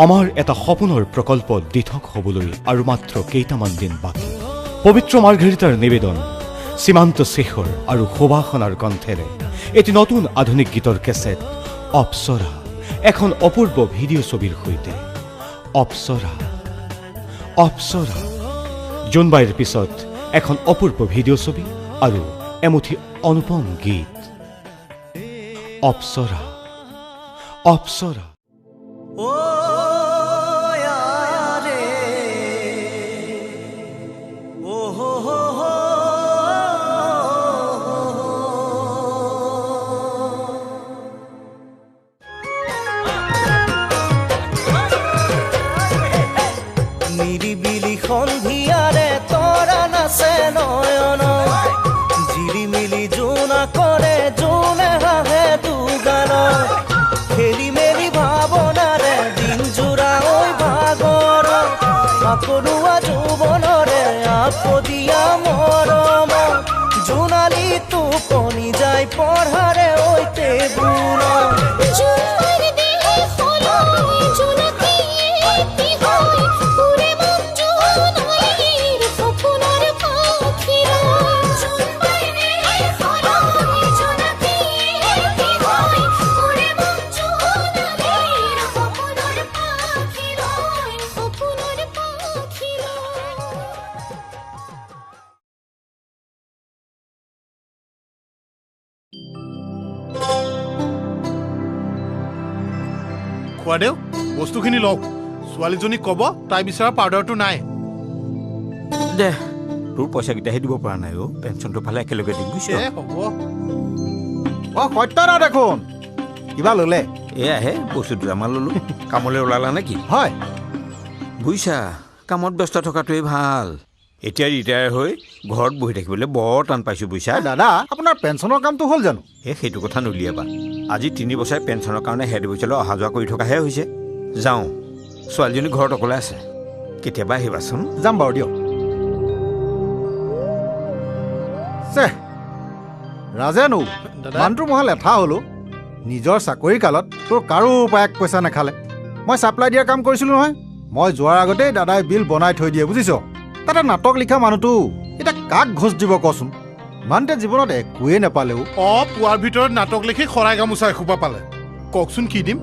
আমাৰ এটা সপোনৰ প্ৰকল্প দিঠক হ'বলৈ আৰু মাত্ৰ কেইটামান দিন বাকী পবিত্ৰ মাৰ্ঘেৰিটাৰ নিবেদন সীমান্ত শেখৰ আৰু সুবাসনাৰ কণ্ঠেৰে এটি নতুন আধুনিক গীতৰ কেছেট অপ্সৰা এখন অপূৰ্ব ভিডিঅ' ছবিৰ সৈতে অপ্সৰা অপ্সৰা জোনবাইৰ পিছত এখন অপূৰ্ব ভিডিঅ' ছবি আৰু এমুঠি অনুপম গীত অপ্সৰা অপ্সৰা নিৰিবিলি সন্ধিয়াৰে তৰা নাচে নয়ন জিৰিমিলি জোনা কৰে জোনে হাঁহে দুগান খেলি মেলি ভাৱনাৰে দিন জোৰা ঐ ভাগৰ আকৰুৱা যৌৱনৰে আপদীয়া মৰম জোনালী টোপনি যায় পঢ়াৰে ঐতে গুণ খোৱাদেউ বস্তুখিনি লওক ছোৱালীজনীক ক'ব তাই বিচৰা পাউডাৰটো নাই দে তোৰ পইচাকেইটাহে দিব পৰা নাই অ' পেঞ্চনটো ফালে একেলগে দিম বুজিছ হ'ব সত্যদা দেখোন কিবা ল'লে এয়াহে বস্তু দুটামান ল'লো কামলৈ ওলালা নেকি হয় বুজিছা কামত ব্যস্ত থকাটোৱেই ভাল এতিয়া ৰিটায়াৰ হৈ ঘৰত বহি থাকিবলৈ বৰ টান পাইছোঁ বুজিছা দাদা আপোনাৰ পেঞ্চনৰ কামটো হ'ল জানো সেইটো কথা নুলিয়াবা আজি 3 বছৰে পেঞ্চনৰ কাৰণে হেড অফিচলৈ অহা যোৱা কৰি থকাহে হৈছে যাওঁ ছোৱালীজনী ঘৰত অকলে আছে কেতিয়াবা আহিবাচোন যাম বাৰু দিয়ক ৰাজেনো মানুহটোৰ মহা লেঠা হ'লো নিজৰ চাকৰি কালত তোৰ কাৰো উপায় পইচা নাখালে মই ছাপ্লাই দিয়াৰ কাম কৰিছিলোঁ নহয় মই যোৱাৰ আগতেই দাদাই বিল বনাই থৈ দিয়ে বুজিছ তাতে নাটক লিখা মানুহটো এতিয়া কাক ঘোচ দিব কচোন মানুহটোৱে জীৱনত একোৱেই নাপালেও পুৱাৰ ভিতৰত নাটক লিখি শৰাই গামোচা এসোপা পালে কওকচোন কি দিম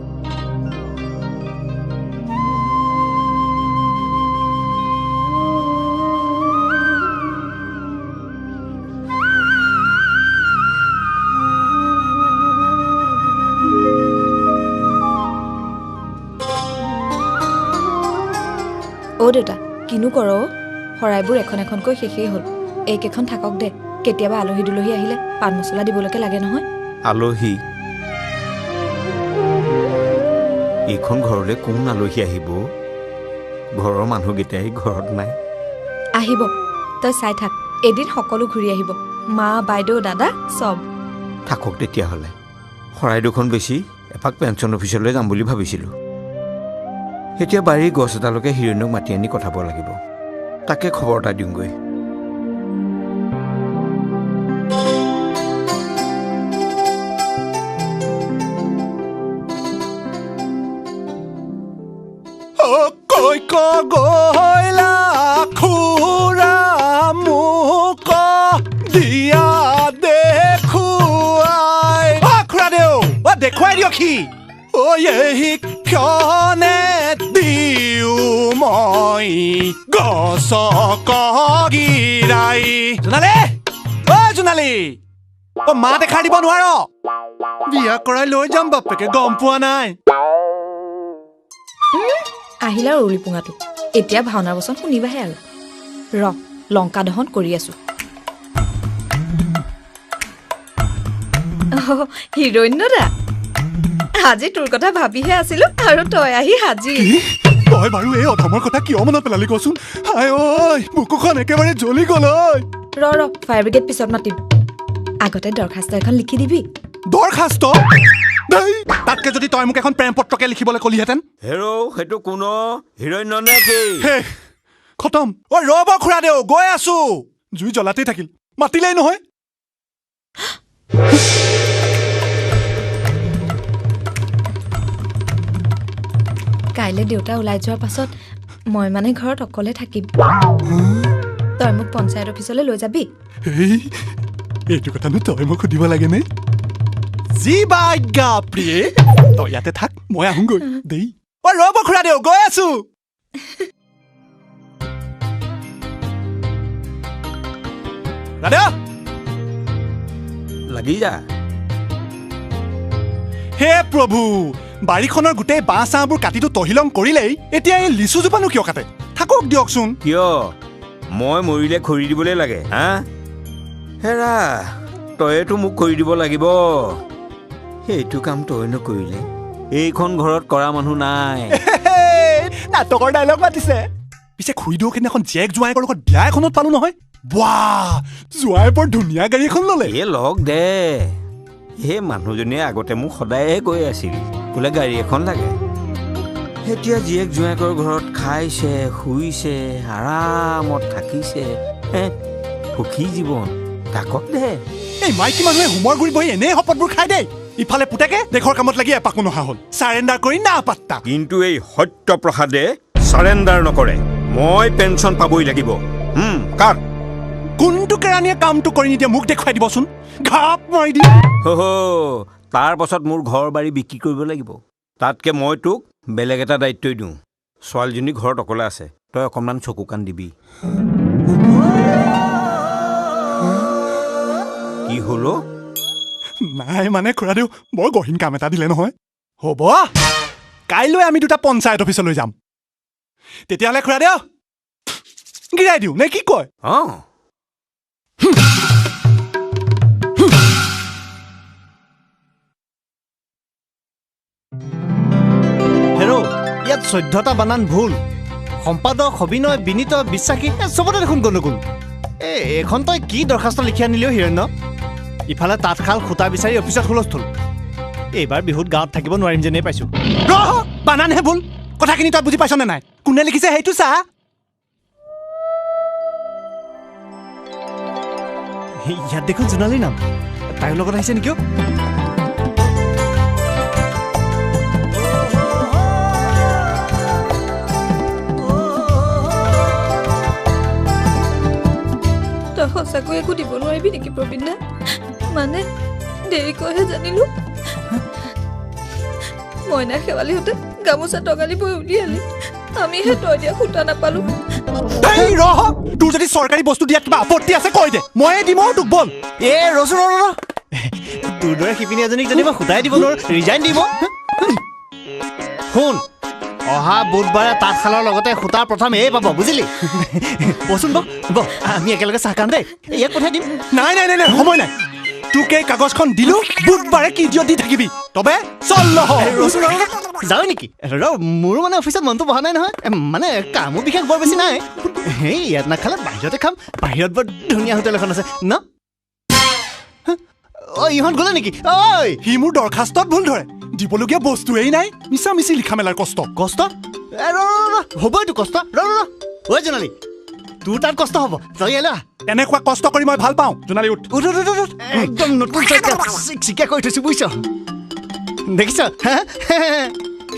অ' দেউতা কিনো কৰ শৰাইবোৰ এখন এখনকৈ শেষেই হ'ল এইকেইখন থাকক দে কেতিয়াবা আলহী দুলহী আহিলে পাণ মছলা দিবলৈকে লাগে নহয় আলহী এইখন ঘৰলৈ কোন আলহী আহিব ঘৰৰ মানুহকেইটাই ঘৰত নাই আহিব তই চাই থাক এদিন সকলো ঘূৰি আহিব মা বাইদেউ দাদা চব থাকক তেতিয়াহ'লে শৰাই দুখন বেছি এপাক পেঞ্চন অফিচলৈ যাম বুলি ভাবিছিলোঁ এতিয়া বাৰীৰ গছ এডালকে হিৰণ্যক মাতি আনি কথাব লাগিব তাকে খবৰ এটা দিওঁগৈ গইলা খুৰা মোক দিয়া দেখুৱাই খুৰা দেউ দেখুৱাই দিয়ক সি শিক্ষণে দিও মই গছক গিৰাই জোনালী জোনালী মা দেখা দিব নোৱাৰ বিয়া কৰাই লৈ যাম বাপেকে গম পোৱা নাই আহিলা উৰুলি পুঙাটো এতিয়া ভাওনাৰ বচন শুনিবাহে আৰু লংকা দহন কৰি আছো হিৰণ্যদা আজি তোৰ কথা ভাবিহে আছিলো আৰু তই আহি হাজি তই বাৰু এই অধমৰ কথা কিয় মনত পেলালি কচোন বুকুখন একেবাৰে জ্বলি গ'ল ফায়াৰ ব্ৰিগেড পিছত মাতিম আগতে দৰখাস্ত এখন লিখি দিবি দৰখাস্ত তাতকে যদি তই মোক এখন প্ৰেম পত্ৰকে লিখিবলৈ কলিহেঁতেন হেৰৌ সেইটো কোন হিৰণ্য নে কি খতম ৰ'ব খুৰা দেউ গৈ আছো জুই জ্বলাতেই থাকিল মাতিলেই নহয় কাইলৈ দেউতা ওলাই যোৱাৰ পাছত মই মানে ঘৰত অকলে থাকিম তই মোক পঞ্চায়ত অফিচলৈ লৈ যাবি এইটো কথানো তই মোক সুধিব লাগেনে যি বাজ্ঞা প্ৰিয়ে তই ইয়াতে থাক মই আহোঁগৈ দেই ৰ'ব খুৰাদেউ গৈ আছো দাদা লাগি যা হে প্ৰভু বাৰীখনৰ গোটেই বাঁহ চাহবোৰ কাটিটো তহিলং কৰিলেই এতিয়া এই লিচুজোপানো কিয় কাটে থাকক দিয়কচোন কিয় মই মৰিলে খৰি দিবলৈ লাগে হা হেৰা তইতো মোক খৰি দিব লাগিব সেইটো কাম তই নকৰিলে এইখন ঘৰত কৰা মানুহ নাই নাটকৰ ডাইলগ মাতিছে পিছে খুৰীদেউ সেইদিনাখন জীয়েক জোৱায়েকৰ লগত বিয়া এখনত পালো নহয় বাহ জোৱাই বৰ ধুনীয়া গাড়ী এখন ল'লে এই লগ দে সেই মানুহজনীয়ে আগতে মোক সদায়ে কৈ আছিল বোলে গাড়ী এখন লাগে এতিয়া জীয়েক জোৱায়েকৰ ঘৰত খাইছে শুইছে আৰামত থাকিছে সুখী জীৱন তাকক দে এই মাইকী মানুহে হোমৰ গুৰি বহি এনেই শপতবোৰ খাই দেই ইফালে পুতেকে দেশৰ কামত লাগি এপাকো নহা হ'ল চাৰেণ্ডাৰ কৰি না পাত্তা কিন্তু এই সত্যপ্ৰসাদে চাৰেণ্ডাৰ নকৰে মই পেঞ্চন পাবই লাগিব কাক কোনটো কেৰাণীয়ে কামটো কৰি নিদিয়ে মোক দেখুৱাই দিবচোন ঘাপ মাৰি দি তাৰ পাছত মোৰ ঘৰ বাৰী বিক্ৰী কৰিব লাগিব তাতকে মই তোক বেলেগ এটা দায়িত্বই দিওঁ ছোৱালীজনী ঘৰত অকলে আছে তই অকণমান চকু কাণ দিবি কি হলো নাই মানে খুৰাদেউ বৰ গহীন কাম এটা দিলে নহয় হ'ব কাইলৈ আমি দুটা পঞ্চায়ত অফিচলৈ যাম তেতিয়াহ'লে খুৰাদেউ গিৰাই দিওঁ নে কি কয় হেৰ' ইয়াত 14টা বানান ভুল সম্পাদক সবিনয় বিনীত বিশ্বাসী চবতে দেখোন গণ্ডগোল এইখন তই কি দৰখাস্ত লিখি আনিলেও হিৰণ্য ইফালে তাঁতশাল সূতা বিচাৰি অফিচত হুলস্থুল এইবাৰ বিহুত গাঁৱত থাকিব নোৱাৰিম যেনেই পাইছোঁ বানানহে ভুল কথাখিনি তই বুজি পাইছনে নাই কোনে লিখিছে সেইটো চা ইয়াত দেখোন জোনালীৰ নাম তাইৰ লগত আহিছে নেকি তই সঁচাকৈ একো দিব নোৱাৰিবি নেকি প্ৰবীণ দা মানে দেৰিকৈহে জানিলো মইনা শেৱালিহঁতে গামোচা টঙালি বৈ উলিয়ালে আমিহে তই দিয়া সূতা নাপালো তোৰ যদি চৰকাৰী বস্তু দিয়াত কিবা আপত্তি আছে কৈ দে ময়ে দিম তোক বল ৰচোন তোৰ দৰে শিপিনী এজনীক যদি মই সূতাই দিব নোৱাৰো ৰিজাইন দিব শুন অহা বুধবাৰে তাঁতশালৰ লগতে সূতাৰ প্ৰথম এই পাব বুজিলি বচোন বহ আমি একেলগে চাহ খাম দেই ইয়াক পঠাই দিম নাই নাই নাই নাই সময় নাই তোক এই কাগজখন দিলো বুধবাৰে কি দিয় দি থাকিবি তবে চল ৰচোন যাওঁ নেকি মোৰো মানে অফিচত মনটো বহা নাই নহয় মানে কামো বিশেষ বৰ বেছি নাই সেই ইয়াত নাখালে বাহিৰতে খাম বাহিৰত বৰ ধুনীয়া হোটেল এখন আছে ন ইহঁত গ'লে নেকি ঐ সি মোৰ দৰখাস্তত ভুল ধৰে দিবলগীয়া বস্তুৱেই নাই মিছা মিছি লিখা মেলাৰ কষ্ট হ'ব এইটো কষ্ট ঐ জোনালী তোৰ তাত কষ্ট হ'ব তই এলা এনেকুৱা কষ্ট কৰি মই ভাল পাওঁ জোনালী উঠ একদম নতুন চাইকেল চিকা কৰি থৈছো বুজিছ দেখিছ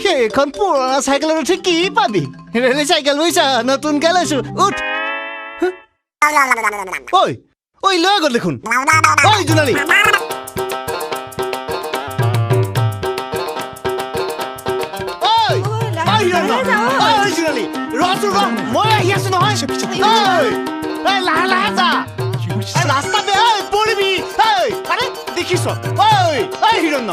সেইখন পুৰণা চাইকেলত উঠি কি পাবি ৰেলী চাইকেল বুজিছ নতুনকে লৈছো উঠ ঐ লৈ গ'ল দেখোন ঐ জোনালী মই আহি আছো নহয় লাহে লাহে যা ৰাস্তা বেয়া পৰিবি দেখিছ হিৰণ্য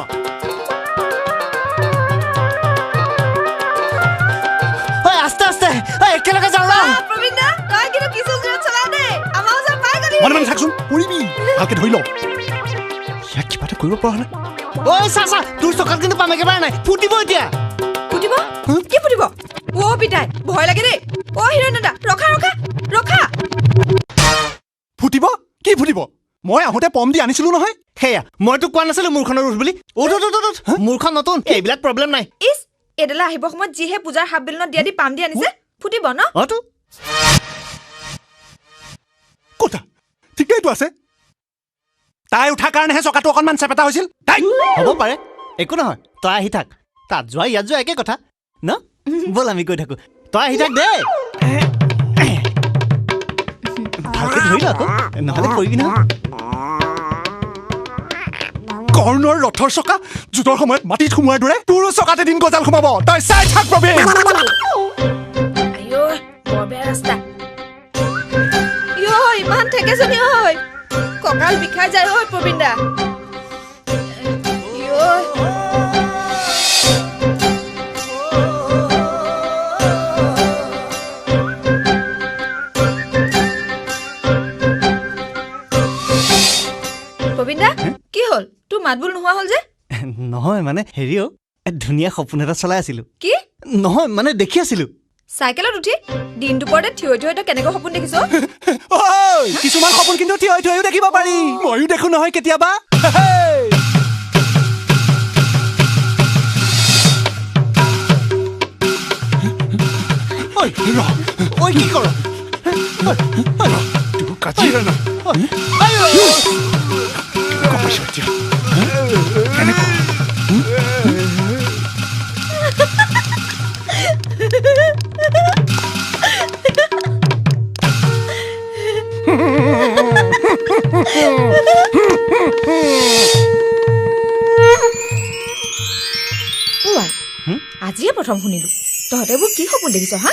আস্তে আস্তে একেলগে যাওঁ মনে থাকচোন পৰিবি ভালকে ধৰি ল ইয়াক কিবা এটা কৰিব পৰা নাই চা তোৰ চকাত কিন্তু পাম একেবাৰে নাই ফুটিব এতিয়া ফুটিব কি ফুটিব পিতাই ভয় লাগে দেই হিৰণ্যদা ৰখা ৰখা ৰখা ফুটিব কি ফুটিব মই আহোঁতে পম দি আনিছিলো নহয় সেয়া মই তোক কোৱা নাছিলো মূৰখনৰ ৰোজ বুলি মূৰখন নতুন এইবিলাক প্ৰব্লেম নাই ইছ এডালে আহিব সময়ত যিহে পূজাৰ হাফ বেলুনত দিয়া দি পাম দি আনিছে ফুটিব ন কথা ঠিকেইটো আছে তাই উঠাৰ কাৰণেহে চকাটো অকণমান চেপেটা হৈছিল হ'ব পাৰে একো নহয় তই আহি থাক তাত যোৱা ইয়াত যোৱা একে কথা ন ব'ল আমি গৈ থাকো তই আহি থাক দে ভালকে ধৰি ল আকৌ নহ'লে পৰিবি নহয় কৰ্ণৰ ৰথৰ চকা জোঁটৰ সময়ত মাটিত সোমোৱাৰ দৰে তোৰো চকাতে দিন গজাল সোমাব তই চাই থাক প্ৰবীণ আইঅ বৰ বেয়া ৰাস্তা ইয় ইমান ঠেকেচনি হয় কঁকাল বিষাই যায় ঐ প্ৰবীণ দা প্ৰবীণ দা কি হ'ল তোৰ মাত বোল নোহোৱা হ'ল যে নহয় মানে হেৰিও ধুনীয়া সপোন এটা চলাই আছিলো কি নহয় মানে দেখি আছিলো চাইকেলত উঠি দিন দুপৰতে থিয় থিয় তই কেনেকৈ সপোন দেখিছ ঐ কিছুমান সপোন কিন্তু থিয় থিয়ও দেখিব পাৰি ময়ো দেখো নহয় কেতিয়াবা ঐ কি কৰ কাজিৰা না আজিয়ে প্ৰথম শুনিলো তহঁতে এইবোৰ কি সপোন দেখিছ হা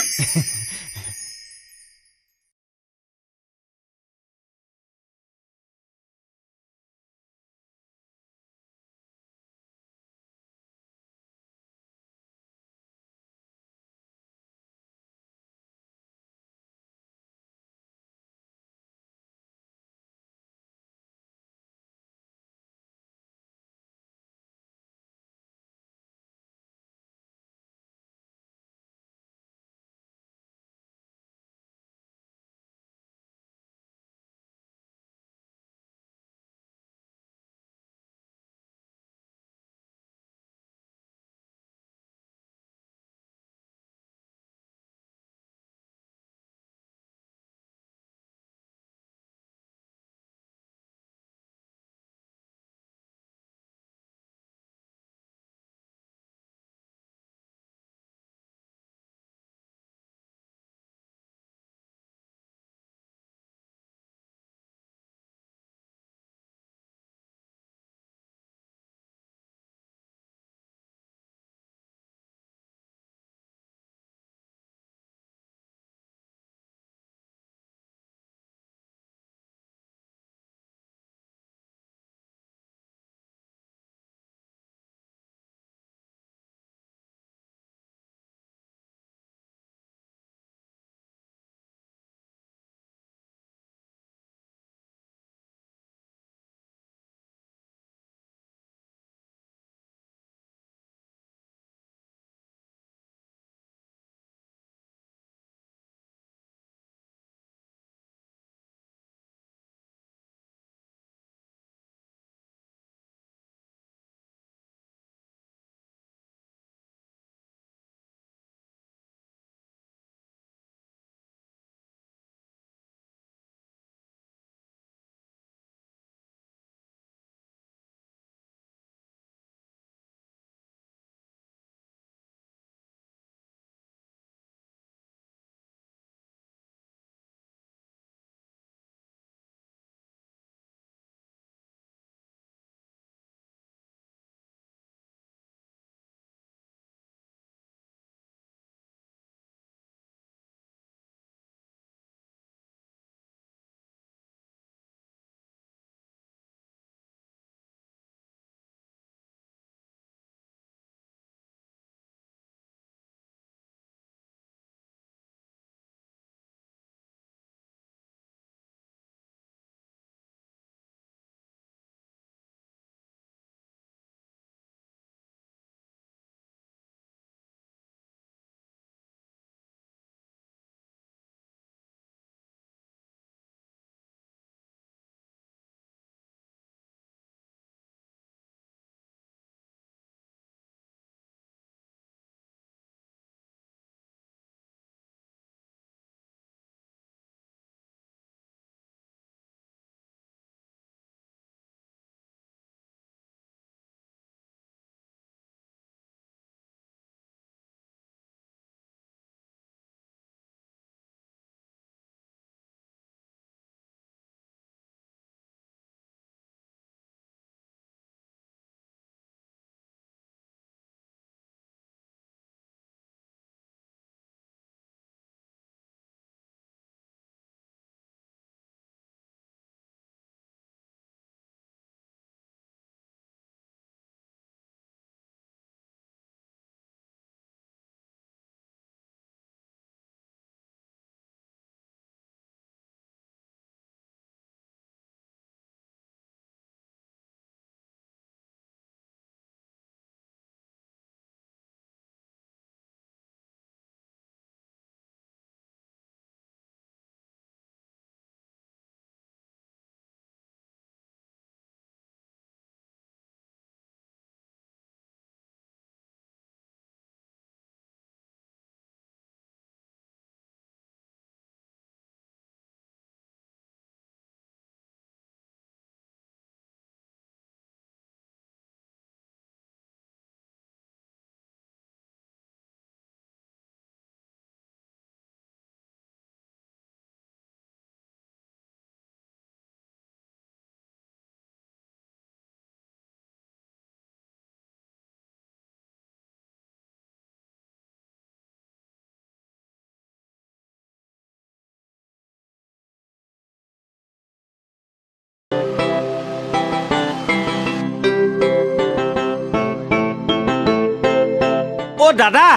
দাদা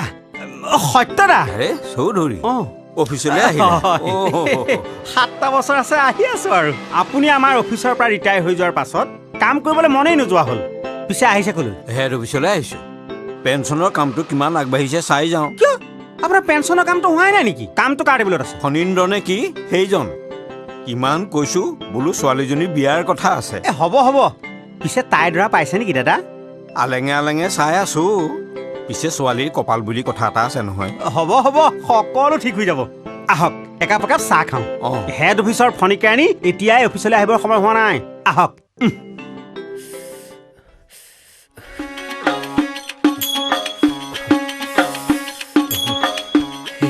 সত্যদা আৰে চৌধুৰী অঁ অফিচলৈ আহিলে 7টা বছৰ আছে আহি আছো আৰু আপুনি আমাৰ অফিচৰ পৰা ৰিটায়াৰ হৈ যোৱাৰ পাছত কাম কৰিবলৈ মনেই নোযোৱা হ'ল পিছে আহিছে ক'লৈ হেড অফিচলৈ আহিছোঁ পেঞ্চনৰ কামটো কিমান আগবাঢ়িছে চাই যাওঁ কিয় আপোনাৰ পেঞ্চনৰ কামটো হোৱাই নাই নেকি কামটো কাৰ টেবুলত আছে ফণীন্দ্ৰ নে কি সেইজন কিমান কৈছোঁ বোলো ছোৱালীজনীৰ বিয়াৰ কথা আছে হ'ব পিছে তাই দৰা পাইছে নেকি দাদা আলেঙে আলেঙে চাই আছোঁ পিছে ছোৱালীৰ কপাল বুলি কথা এটা আছে নহয় হ'ব সকলো ঠিক হৈ যাব আহক একাপ একাপ চাহ খাওঁ অঁ হেড অফিচৰ ফণিকাৰণী এতিয়াই অফিচলৈ আহিবৰ সময় হোৱা নাই আহক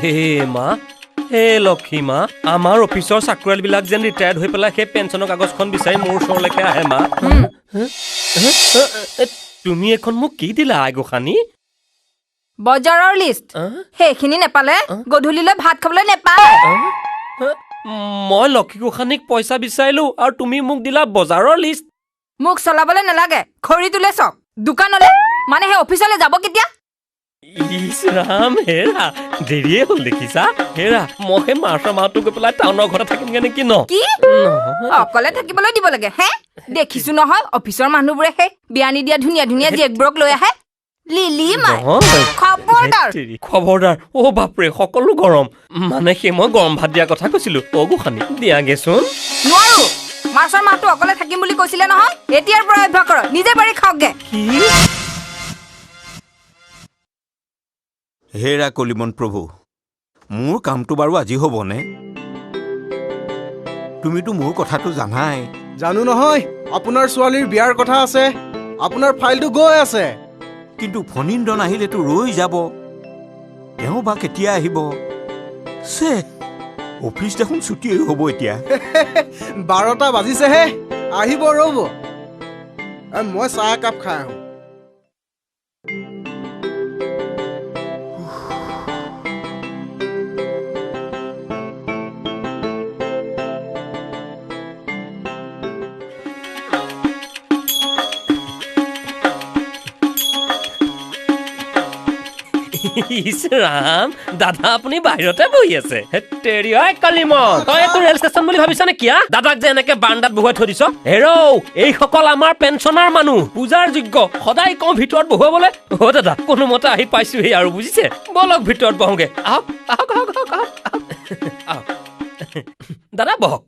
হে মা হে লক্ষী মা আমাৰ অফিচৰ চাকৰিয়ালবিলাক যেন ৰিটায়াৰ্ড হৈ পেলাই সেই পেঞ্চনৰ কাগজখন বিচাৰি মোৰ ওচৰলৈকে আহে মা তুমি এখন মোক কি দিলা আই গোসানী বজাৰৰ লিষ্ট সেইখিনি নেপালে গধূলিলৈ ভাত খাবলৈ নেপায় মই লক্ষী গোসানীক পইচা বিচাৰিলো আৰু তুমি মোক দিলা বজাৰৰ লিষ্ট মোক চলাবলৈ নালাগে খৰি তোলে চক দোকানলৈ মানে সেই অফিচলৈ যাব কেতিয়া ইছ ৰাম হেৰা দেৰিয়ে হ'ল দেখিছা হেৰা মই সেই মাৰ্চৰ মাহটো গৈ পেলাই টাউনৰ ঘৰতে থাকিমগে নেকি ন কি অকলে থাকিবলৈ দিব লাগে হে দেখিছো নহয় অফিচৰ মানুহবোৰে সেই বিয়া নিদিয়া ধুনীয়া ধুনীয়া জীয়েকবোৰক লৈ আহে লিলি মাই খবৰদাৰ অ বাপৰে সকলো গৰম মানে সেই মই গৰম ভাত দিয়াৰ কথা কৈছিলো অ গোসানী দিয়াগেচোন নোৱাৰো মাৰ্চৰ মাহটো অকলে থাকিম বুলি কৈছিলে নহয় এতিয়াৰ পৰা অভ্যাস কৰ নিজে পাৰি খাওকগে কি হেৰা কলিমন প্ৰভু মোৰ কামটো বাৰু আজি হ'বনে তুমিতো মোৰ কথাটো জানাই জানো নহয় আপোনাৰ ছোৱালীৰ বিয়াৰ কথা আছে আপোনাৰ ফাইলটো গৈ আছে কিন্তু ফণীন্দ্ৰ নাহিলেতো ৰৈ যাব তেওঁ বা কেতিয়া আহিব চে অফিচ দেখোন ছুটিয়ে হ'ব এতিয়া 12টা বাজিছেহে আহিব ৰ'ব মই চাহ একাপ খাই আহোঁ ইছ ৰাম দাদা আপুনি বাহিৰতে বহি আছে তেৰি ঐ কলিমন তই এইটো ৰেল ষ্টেচন বুলি ভাবিছ নে কিয়া দাদাক যে এনেকে বাৰান্দাত বহুৱাই থৈ দিছ হেৰৌ এইসকল আমাৰ পেঞ্চনাৰ মানুহ পূজাৰ যোগ্য সদায় কওঁ ভিতৰত বহুৱাবলৈ অ দাদা কোনোমতে আহি পাইছোহি আৰু বুজিছে বলক ভিতৰত বহোগে আহক দাদা বহক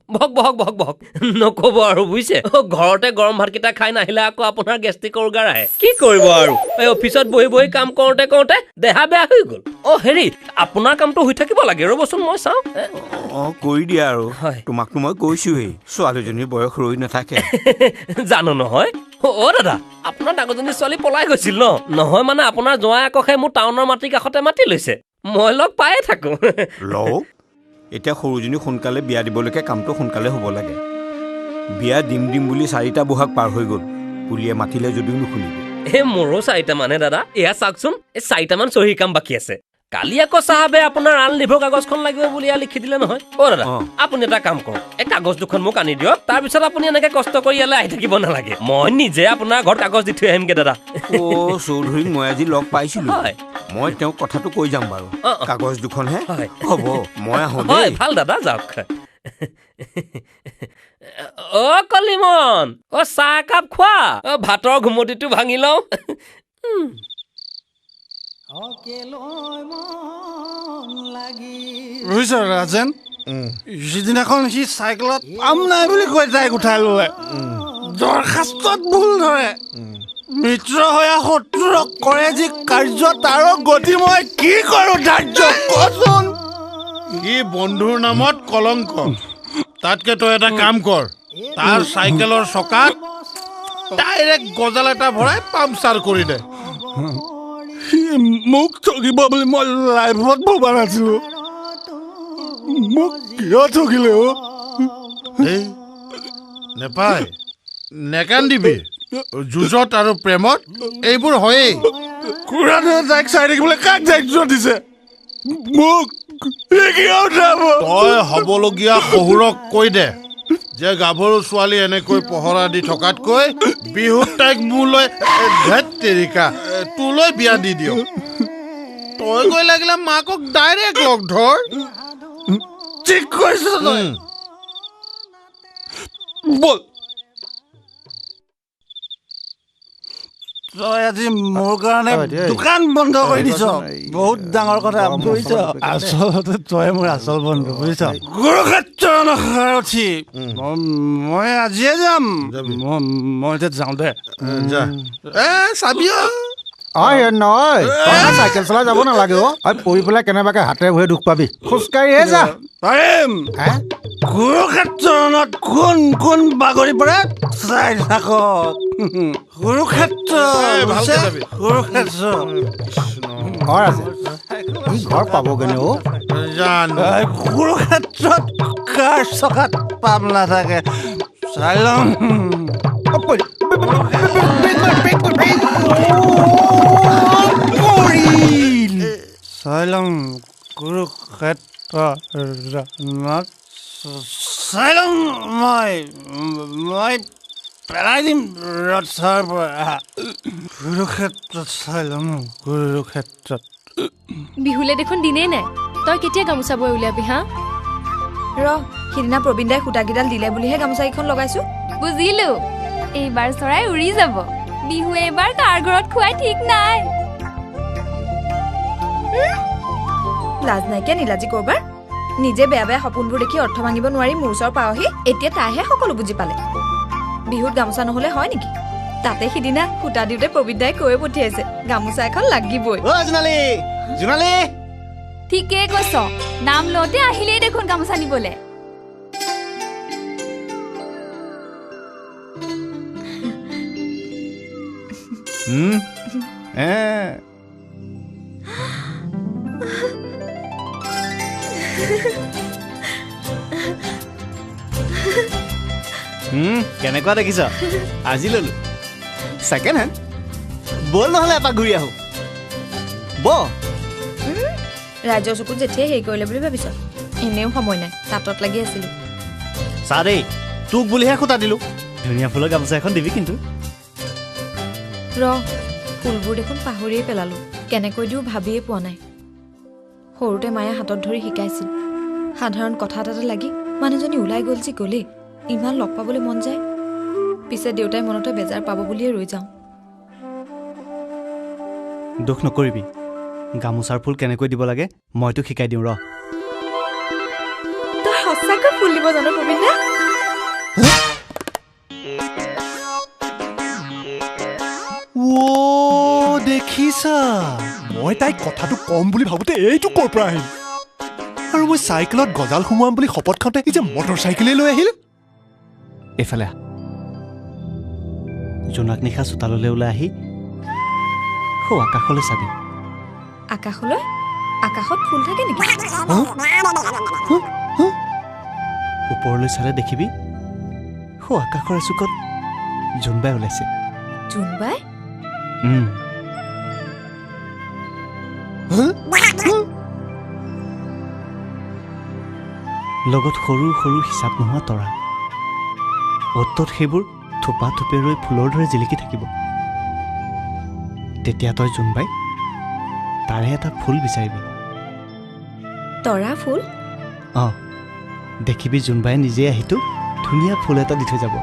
নকব আৰু বুজিছে ঘৰতে গৰম ভাতকেইটা খাই নাহিলে আকৌ আপোনাৰ গেষ্ট্ৰিকৰ উগাৰ আহে কি কৰিব আৰু এই অফিচত বহি কাম কৰোঁতে দেহা বেয়া হৈ গ'ল অ হেৰি আপোনাৰ কামটো হৈ থাকিব লাগে ৰ'বচোন মই চাওঁ অঁ কৰি দিয়া আৰু তোমাকতো মই কৈছোৱেই ছোৱালীজনীৰ বয়স ৰৈ নাথাকে জানো নহয় অ দাদা আপোনাৰ ডাঙৰজনী ছোৱালী পলাই গৈছিল নহয় মানে আপোনাৰ জোঁৱাই আকৌ সেই মোৰ টাউনৰ মাটিৰ কাষতে মাতি লৈছে মই লগ পায়ে থাকোঁ লওঁ এতিয়া সৰুজনী সোনকালে বিয়া দিবলৈকে কামটো সোনকালে হ'ব লাগে বিয়া দিম বুলি 4টা বহাগ পাৰ হৈ গ'ল পুলিয়ে মাতিলে যদিও নুশুনিবি মোৰো 4টা মানে দাদা এয়া চাওকচোন 4টামান চহী কাম বাকী আছে কালি আকৌ চাহাবে আপোনাৰ আন লিভৰ কাগজখন লাগিব বুলি লিখি দিলে নহয় অ দাদা আপুনি এটা কাম কৰক এই কাগজ দুখন মোক আনি দিয়ক তাৰপিছত আপুনি এনেকে কষ্ট কৰি ইয়ালৈ আহি থাকিব নালাগে মই নিজে আপোনাৰ ঘৰত কাগজ দি থৈ আহিমগে দাদা অ চৌধুৰীক মই আজি লগ পাইছিলো মই তেওঁক কথাটো কৈ যাম বাৰু কাগজ দুখনহে হ'ব মই আহোঁ দেই ভাল দাদা যাওক অ কলিমন অ চাহ একাপ খোৱা অ ভাতৰ ঘুমটিটো ভাঙি লওঁ বুজিছ ৰাজেন সিদিনাখন সি চাইকেলত পাম নাই বুলি কৈ তাইক উঠাই ল'লে দৰখাস্তত ভুল ধৰে মিত্ৰ হৈ শত্ৰুক কৰে যি কাৰ্য তাৰ গতি মই কি কৰোঁ ধাৰ্য কচোন সি বন্ধুৰ নামত কলংক তাতকে তই এটা কাম কৰ তাৰ চাইকেলৰ চকাত ডাইৰেক্ট গজাল এটা ভৰাই পামচাৰ কৰি দে মোক ঠগিব বুলি মই লাইফত ভবা নাছিলো মোক কিয় ঠগিলে এই নেপায় নেকান্দিবি যুঁজত আৰু প্ৰেমত এইবোৰ হয়েই খুৰাটোৱে তাইক চাই থাকিবলৈ কাক দায়িত্ব দিছে মোক তই হ'বলগীয়া শহুৰক কৈ দে যে গাভৰু ছোৱালী এনেকৈ পহৰা দি থকাতকৈ বিহুত তাইক মোলৈ ধেত তেৰিকা তোলৈ বিয়া দি দিয়ক তই গৈ লাগিলে মাকক ডাইৰেক্ট লগ ধৰ ঠিক কৈছ তই বল তই আজি মোৰ কাৰণে দোকান বন্ধ কৰি দিছ বহুত ডাঙৰ কথা বুজিছ আচলতে তই মোৰ আচল বন্ধু বুজিছ গুৰুক্ষেত্ৰ নসাৰথি মই আজিয়ে যাম মই এতিয়া যাওঁ দে চাবি নহয় চাইকেল চলাই যাব নালাগে পৰি পেলাই কেনেবাকে হাতে ভৰিয়ে দুখ পাবি খোজকাঢ়িহে যা পাৰিম কুৰুক্ষেত্ৰত কোন কোন বাগৰি পৰে চাই থাক কুৰুক্ষেত্ৰ কুৰুক্ষেত্ৰ ই ঘৰ পাবগেনে কুৰুক্ষেত্ৰত কাৰ চকাত পাম নাথাকে চাই লম চাই লম কুৰুক্ষেত্ৰ চাই লম মই পেলাই দিম ৰথৰ পৰা কুৰুক্ষেত্ৰত চাই লম কুৰুক্ষেত্ৰত বিহুলে দেখোন দিনেই নাই তই কেতিয়া গামোচা বৈ উলিয়াবি হা সিদিনা প্ৰবীণ দাই সূতাকেইডাল দিলে বুলিহে গামোচাকেইখন লগাইছো বুজিলো এইবাৰ চৰাই উৰি যাব বিহু এইবাৰ কাৰ ঘৰত খুৱাই ঠিক নাই লাজ নাইকিয়া নীলাজী কৰবাৰ নিজে বেয়া বেয়া সপোনবোৰ দেখি অৰ্থ ভাঙিব নোৱাৰি মোৰ ওচৰ পাওহি এতিয়া তাইহে সকলো বুজি পালে বিহুত গামোচা নহলে হয় নেকি তাতে সিদিনা সূতা দিওঁতে প্ৰবীণ দাই কৈ পঠিয়াইছে গামোচা এখন লাগিবই জোনালী ঠিকে কৈছ নাম লওঁতে আহিলেই দেখোন গামোচা নিবলে কেনেকুৱা দেখিছ আজি ললো ছেকেণ্ড হেণ্ড বল নহ'লে এপাক ঘূৰি আহো ৰাইজৰ চকুত যেতিয়াই হেৰি কৰিলে বুলি ভাবিছ এনেও সময় নাই তাঁতত লাগি আছিলো চা দেই তোক বুলিহে খুটা দিলো ধুনীয়া ফুলৰ গামোচা এখন দিবি কিন্তু ফুলবোৰ দেখোন পাহৰিয়ে পেলালো কেনেকৈ দিও ভাবিয়ে পোৱা নাই সৰুতে মায়ে হাতত ধৰি শিকাইছিল সাধাৰণ কথা এটাতে লাগি মানুহজনী ওলাই গ'ল যি গ'লেই ইমান লগ পাবলৈ মন যায় পিছে দেউতাই মনতে বেজাৰ পাব বুলিয়ে ৰৈ যাওঁ দুখ নকৰিবি গামোচাৰ ফুল কেনেকৈ দিব লাগে মই তোক শিকাই দিওঁ তই সঁচাকৈ ফুল দিব জানো প্ৰবীণ দা দেখিছা মই তাইক কথাটো কম বুলি ভাবোতে এইটো ক'ৰ পৰা আহিল আৰু মই চাইকেলত গজাল সোমোৱাম বুলি শপত খাওঁতে এই যে মটৰ চাইকেলে লৈ আহিল এইফালে জোনাক নিশা চোতাললৈ ওলাই আহি আকাশলৈ চাবি আকাশলৈ আকাশত ফুল থাকে নেকি ওপৰলৈ চালে দেখিবি আকাশৰ এচুকত জোনবাই ওলাইছে জোনবাই লগত সৰু সৰু হিচাপ নোহোৱা তৰা অতত সেইবোৰ থোপা থোপে ৰৈ ফুলৰ দৰে জিলিকি থাকিব তেতিয়া তই জোনবাই তাৰে এটা ফুল বিচাৰিবি তৰা ফুল দেখিবি জোনবাই নিজে আহিতো ধুনীয়া ফুল এটা দি থৈ যাব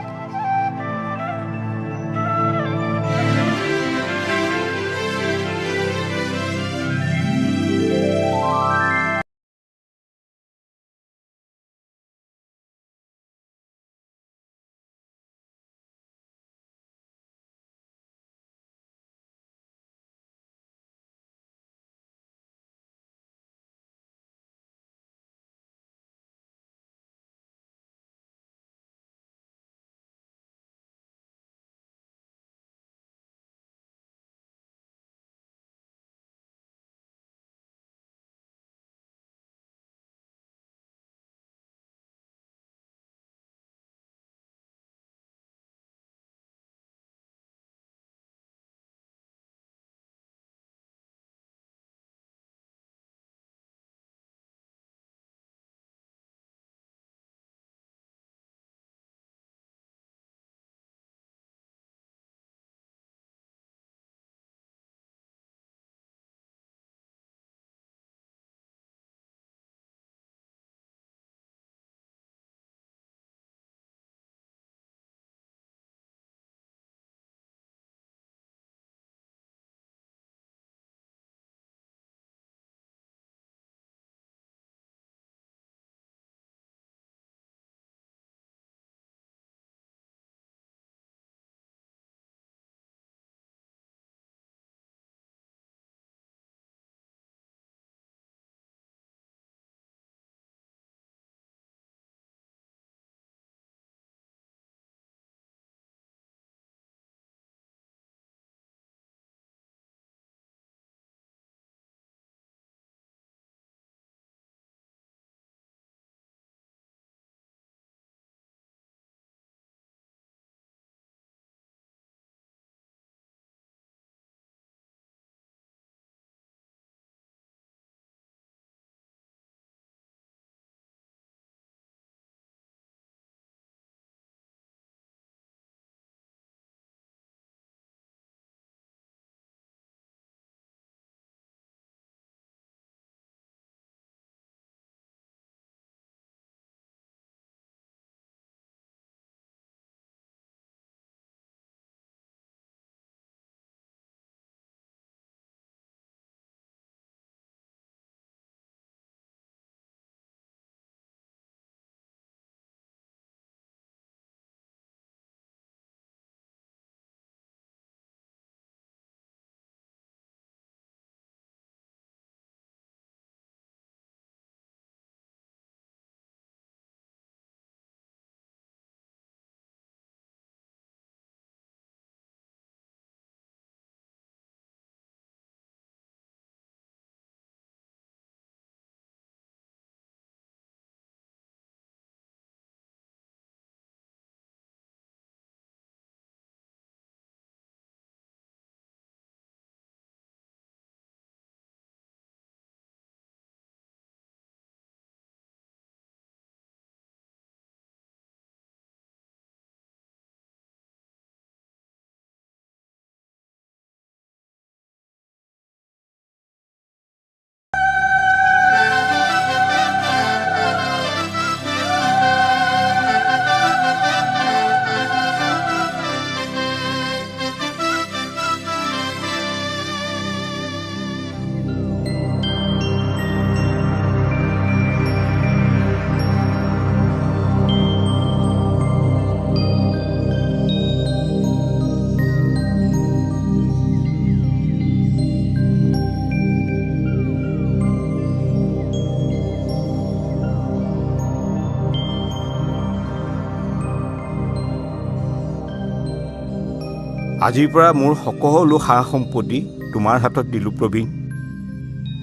আজিৰ পৰা মোৰ সকলো সা সম্পত্তি তোমাৰ হাতত দিলোঁ প্ৰবীণ।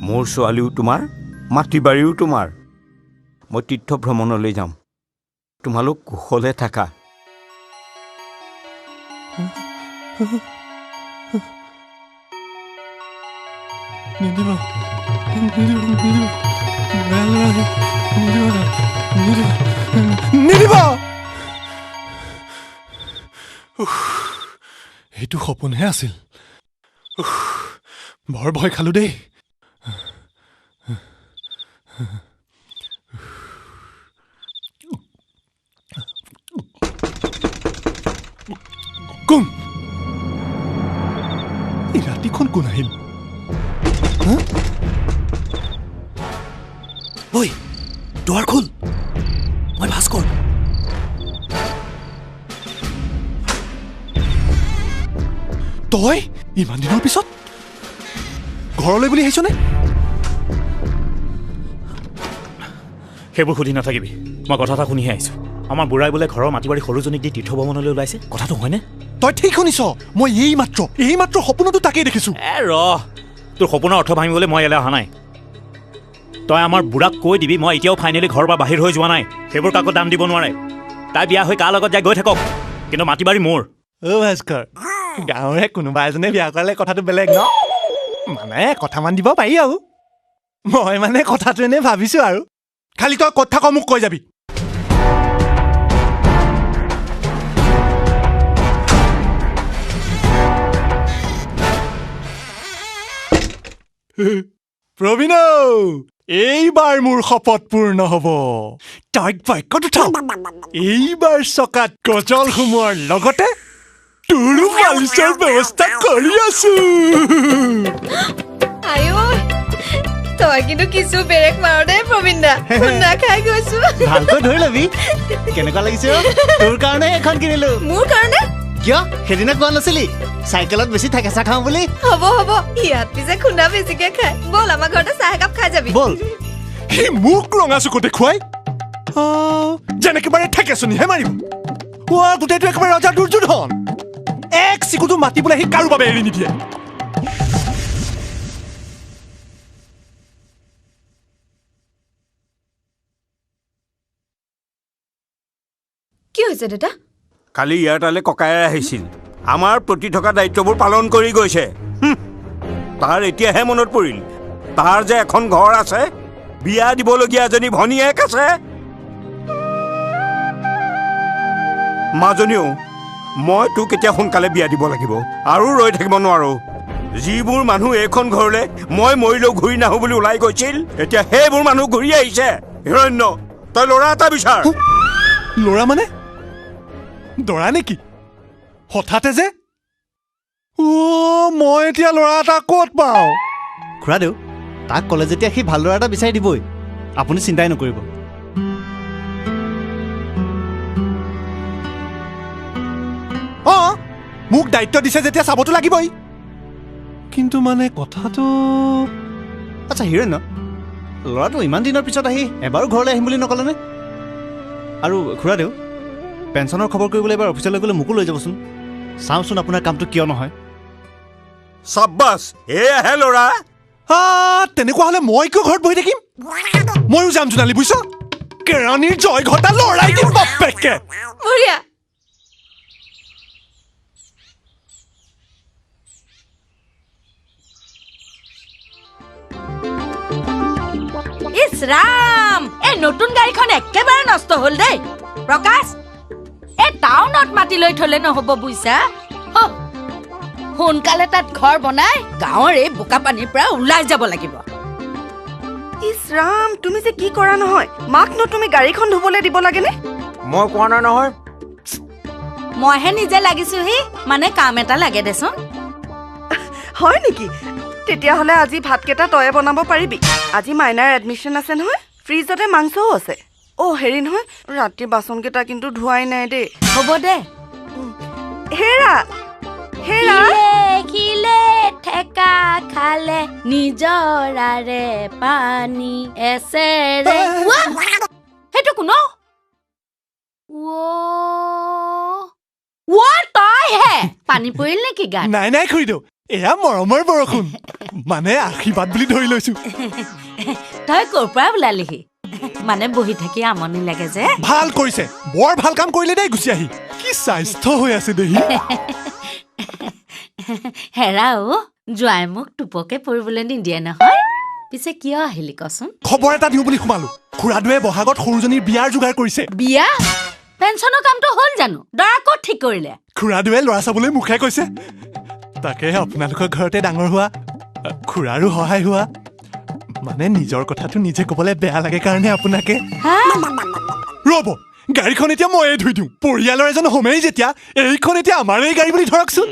মোৰ ছোৱালীও তোমাৰ, মাটি বাৰীও তোমাৰ। মই তীৰ্থ ভ্ৰমণলৈ যাম, তোমালোক কুশলে থাকা। নিদিব। এইটো সপোনহে আছিল। বৰ ভয় খালো দেই। কোন এই ৰাতিখন কোন আহিল? ঐ দুৱাৰ খোল, মই ভাস্কৰ। তই ইমান দিনৰ পিছত ঘৰলৈ বুলি আহিছনে? সেইবোৰ সুধি নাথাকিবি, মই কথা এটা শুনিহে আহিছোঁ। আমাৰ বুঢ়াই বোলে ঘৰৰ মাটি বাৰী সৰুজনীক দি তীৰ্থ ভ্ৰমণলৈ ওলাইছে, কথাটো হয়নে? তই ঠিক শুনিছ। মই এই মাত্ৰ সপোনতো তাকেই দেখিছোঁ। তোৰ সপোনৰ অৰ্থ ভাঙিবলৈ মই ইয়ালৈ অহা নাই। তই আমাৰ বুঢ়াক কৈ দিবি মই এতিয়াও ফাইনেলি ঘৰৰ পৰা বাহিৰ হৈ যোৱা নাই। সেইবোৰ কাকো দাম দিব নোৱাৰে। তাই বিয়া হৈ কাৰ লগত যাই গৈ থাকক, কিন্তু মাটি বাৰী মোৰ। ভাস্কৰ, গাঁৱৰে কোনোবা এজনে বিয়া কৰালে কথাটো বেলেগ ন? মানে কথামান দিব পাৰি আৰু। মই মানে কথাটো এনেই ভাবিছোঁ আৰু। খালি তই ক'ত থাক মোক কৈ যাবি। প্ৰবীণ, এইবাৰ মোৰ শপত পূৰ্ণ হ'ব। তাইক বাইকত উঠাম। এইবাৰ চকাত গজল সোমোৱাৰ লগতে তোৰো মালিচৰ ব্যৱস্থা কৰি আছো। তই কিন্তু কিছু বেৰেক মাৰ দেই প্ৰবীণ দা। খুন্দা খাই গৈছো। ভালকৈ ধৰি লবি। কেনেকুৱা লাগিছে? তোৰ কাৰণে এখন কিনিলো। মোৰ কাৰণে? কিয় সেইদিনা কোৱা নাছিলি চাইকেলত বেছি ঠেকেচা খাওঁ বুলি? হ'ব ইয়াত পিছে খুন্দা বেছিকে খাই। বল আমাৰ ঘৰতে চাহ একাপ খাই যাবি। বল। সি মোক ৰঙা চকু দেখুৱাই যেনেকে বাৰে ঠেকেচনিহে মাৰিব। গোটেইটো একেবাৰে ৰজা দুৰ্যোধন। এক চিকুটো মাতিবলৈ সি কাৰো বাবে এৰি নিদিয়ে। কি হৈছে দেউতা? কালি ইয়াৰ তালৈ ককায়ে আহিছিল, আমাৰ প্ৰতি থকা দায়িত্ববোৰ পালন কৰি গৈছে। তাৰ এতিয়াহে মনত পৰিল তাৰ যে এখন ঘৰ আছে, বিয়া দিবলগীয়া এজনী ভনীয়েক আছে। মাজনীও মই তোক এতিয়া সোনকালে বিয়া দিব লাগিব, আৰু ৰৈ থাকিব নোৱাৰো। যিবোৰ মানুহ এইখন ঘৰলৈ মই মৰিলেও ঘূৰি নাহো বুলি ওলাই গৈছিল, এতিয়া সেইবোৰ মানুহ ঘূৰি আহিছে। হিৰণ্য, তই ল'ৰা এটা বিচাৰ। ল'ৰা মানে দৰা নেকি? হঠাতে যে মই এতিয়া ল'ৰা এটা ক'ত পাওঁ? খুৰাদেউ, তাক ক'লে যেতিয়া সি ভাল ল'ৰা এটা বিচাৰি দিবই, আপুনি চিন্তাই নকৰিব। মোক দায়িত্ব দিছে যেতিয়া চাবতো লাগিবই। কিন্তু মানে কথাটো আচ্ছা হিৰণ্য, ল'ৰাটো ইমান দিনৰ পিছত আহি এবাৰো ঘৰলৈ আহিম বুলি নক'লেনে? আৰু খুৰাদেউ, পেঞ্চনৰ খবৰ কৰিবলৈ এবাৰ অফিচলৈ গ'লে মোকো লৈ যাবচোন। চাওঁচোন আপোনাৰ কামটো কিয় নহয়। চাব্বাছ, এয়াহে ল'ৰা। তেনেকুৱা হ'লে মই কিয় ঘৰত বহি থাকিম? ময়ো যাম জোনালী, বুজিছ? কেৰাণীৰ জয় ঘটা লৰাই দিম বাপেকে। বঢ়িয়া। ইছ ৰাম, এই নতুন গাড়ীখন একেবাৰে নষ্ট হ'ল দেই। প্ৰকাশ, এই টাউনত মাতি লৈ থলে নহ'ব বুজিছা। সোনকালে তাত ঘৰ বনাই গাঁৱৰ এই বোকা পানীৰ পৰা ওলাই যাব লাগিব। ইছ ৰাম, তুমি যে কি কৰা নহয়। মাকনো তুমি গাড়ীখন ধুবলৈ দিব লাগেনে? মই কোৱা নাই নহয়। মইহে নিজে লাগিছোহি, মানে কাম এটা লাগে দেচোন। হয় নেকি? তেতিয়াহ'লে আজি ভাতকেইটা তয়ে বনাব পাৰিবি। আজি মাইনাৰ এডমিশ্যন আছে নহয়, ফ্ৰিজতে মাংসও আছে। হেৰি নহয়, ৰাতিৰ বাচনকেইটা কিন্তু ধোৱাই নাই দেই। হ'ব দে। হেৰা হেৰা, খিলে ঠেকা খালে নিজৰাৰে পানী এছেৰে। সেইটো কোনো তই হে পানী পৰিল নেকি গাত নাই নাই খুৰীদেউ এয়া মৰমৰ বৰষুণ মানে আশীৰ্বাদ বুলি ধৰি লৈছো তই ক'ৰ পৰা ওলালিহি মানে বহি থাকি আমনি লাগে যে ভাল কৰিছে বৰ ভাল কাম কৰিলে দেই গুচি আহি কি স্বাস্থ্য হৈ আছে দেহি হেৰা অ জোৱাই মোক টোপকে পৰিবলৈ নিদিয়ে নহয় পিছে কিয় আহিলি কচোন খবৰ এটা দিওঁ বুলি সোমালো খুৰাদুৱে বহাগত সৰুজনীৰ বিয়াৰ যোগাৰ কৰিছে বিয়া পেঞ্চনৰ কামটো হ'ল জানো দৰা ক'ত ঠিক কৰিলে খুৰাদুৱে ল'ৰা চাবলৈ মুখে কৈছে তাকে আপোনালোকৰ ঘৰতে ডাঙৰ হোৱা খুৰাৰো সহায় হোৱা মানে নিজৰ কথাটো নিজে ক'বলৈ বেয়া লাগে কাৰণে আপোনাকে ৰ'ব গাড়ীখন এতিয়া ময়ে ধুই দিওঁ পৰিয়ালৰ এজন হোমেই যেতিয়া এইখন এতিয়া আমাৰেই গাড়ী বুলি ধৰকচোন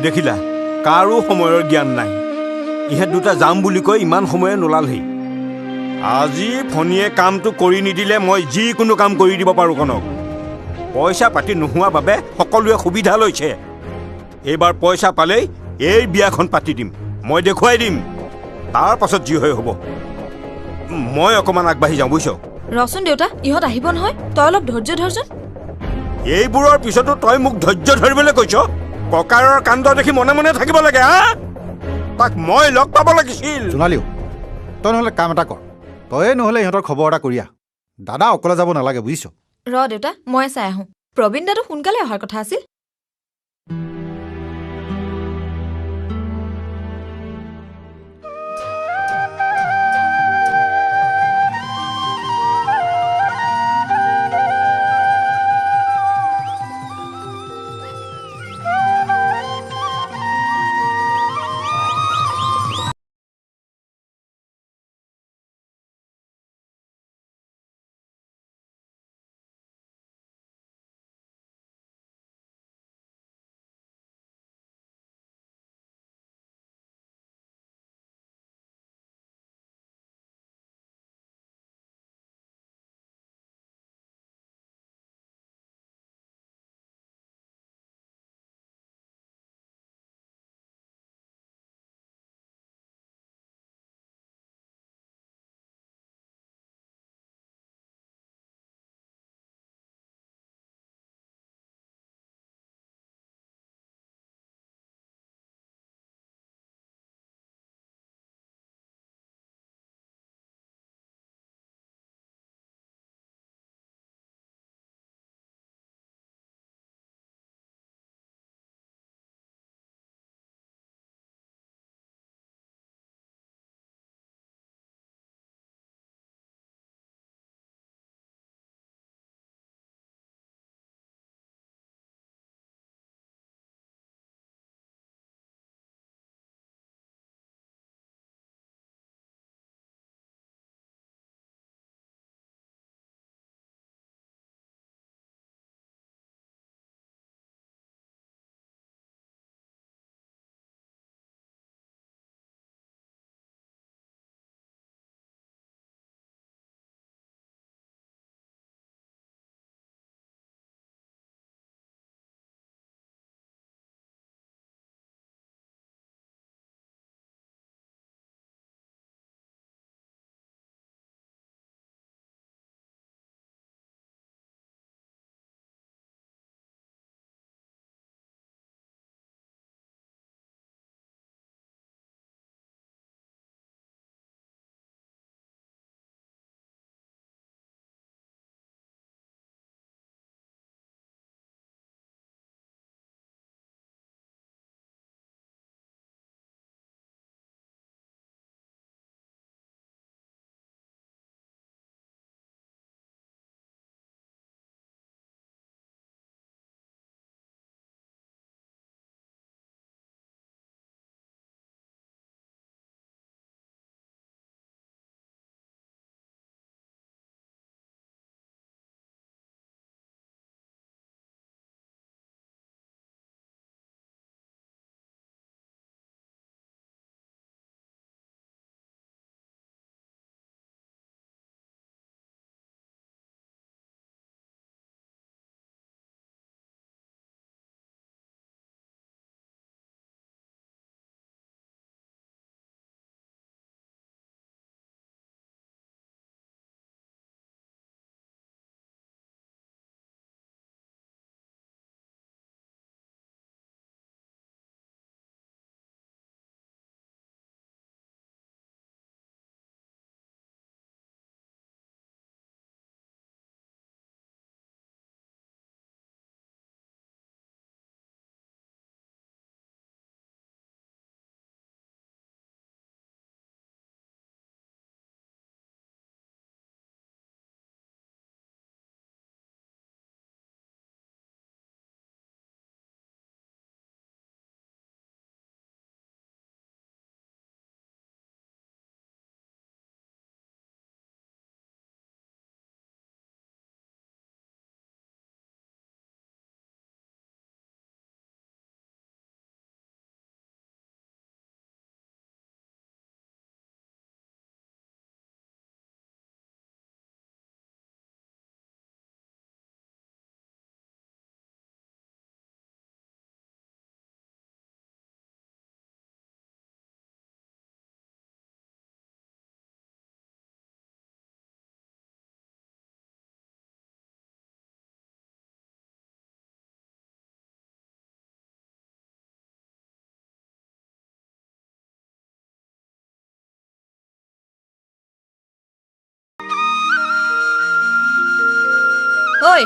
দেখিলা কাৰো সময়ৰ জ্ঞান নাই ইহঁত দুটা যাম বুলি কৈ ইমান সময়ে নোলালহি আজি ফণীয়ে কামটো কৰি নিদিলে মই যিকোনো কাম কৰি দিব পাৰোঁ কনক পইচা পাতি নোহোৱা বাবে সকলোৱে সুবিধা লৈছে এইবাৰ পইচা পালেই এই বিয়াখন পাতি দিম মই দেখুৱাই দিম তাৰ পাছত যি হয় হ'ব মই অকণমান আগবাঢ়ি যাওঁ বুজিছ ৰচোন দেউতা ইহঁত আহিব নহয় তই অলপ ধৈৰ্য ধৰচোন এইবোৰৰ পিছতো তই মোক ধৈৰ্য ধৰিবলৈ কৈছ ককাৰৰ কাণ্ড দেখি মনে মনে থাকিব লাগে হা তাক মই লগ পাব লাগিছিল জোনালীও তই নহ'লে কাম এটা কৰ তয়ে নহ'লে ইহঁতৰ খবৰ এটা কৰি আহ দাদা অকলে যাব নালাগে বুজিছ ৰ দেউতা মই চাই আহোঁ প্ৰবীণ দাদা সোনকালে অহাৰ কথা আছিল ঐ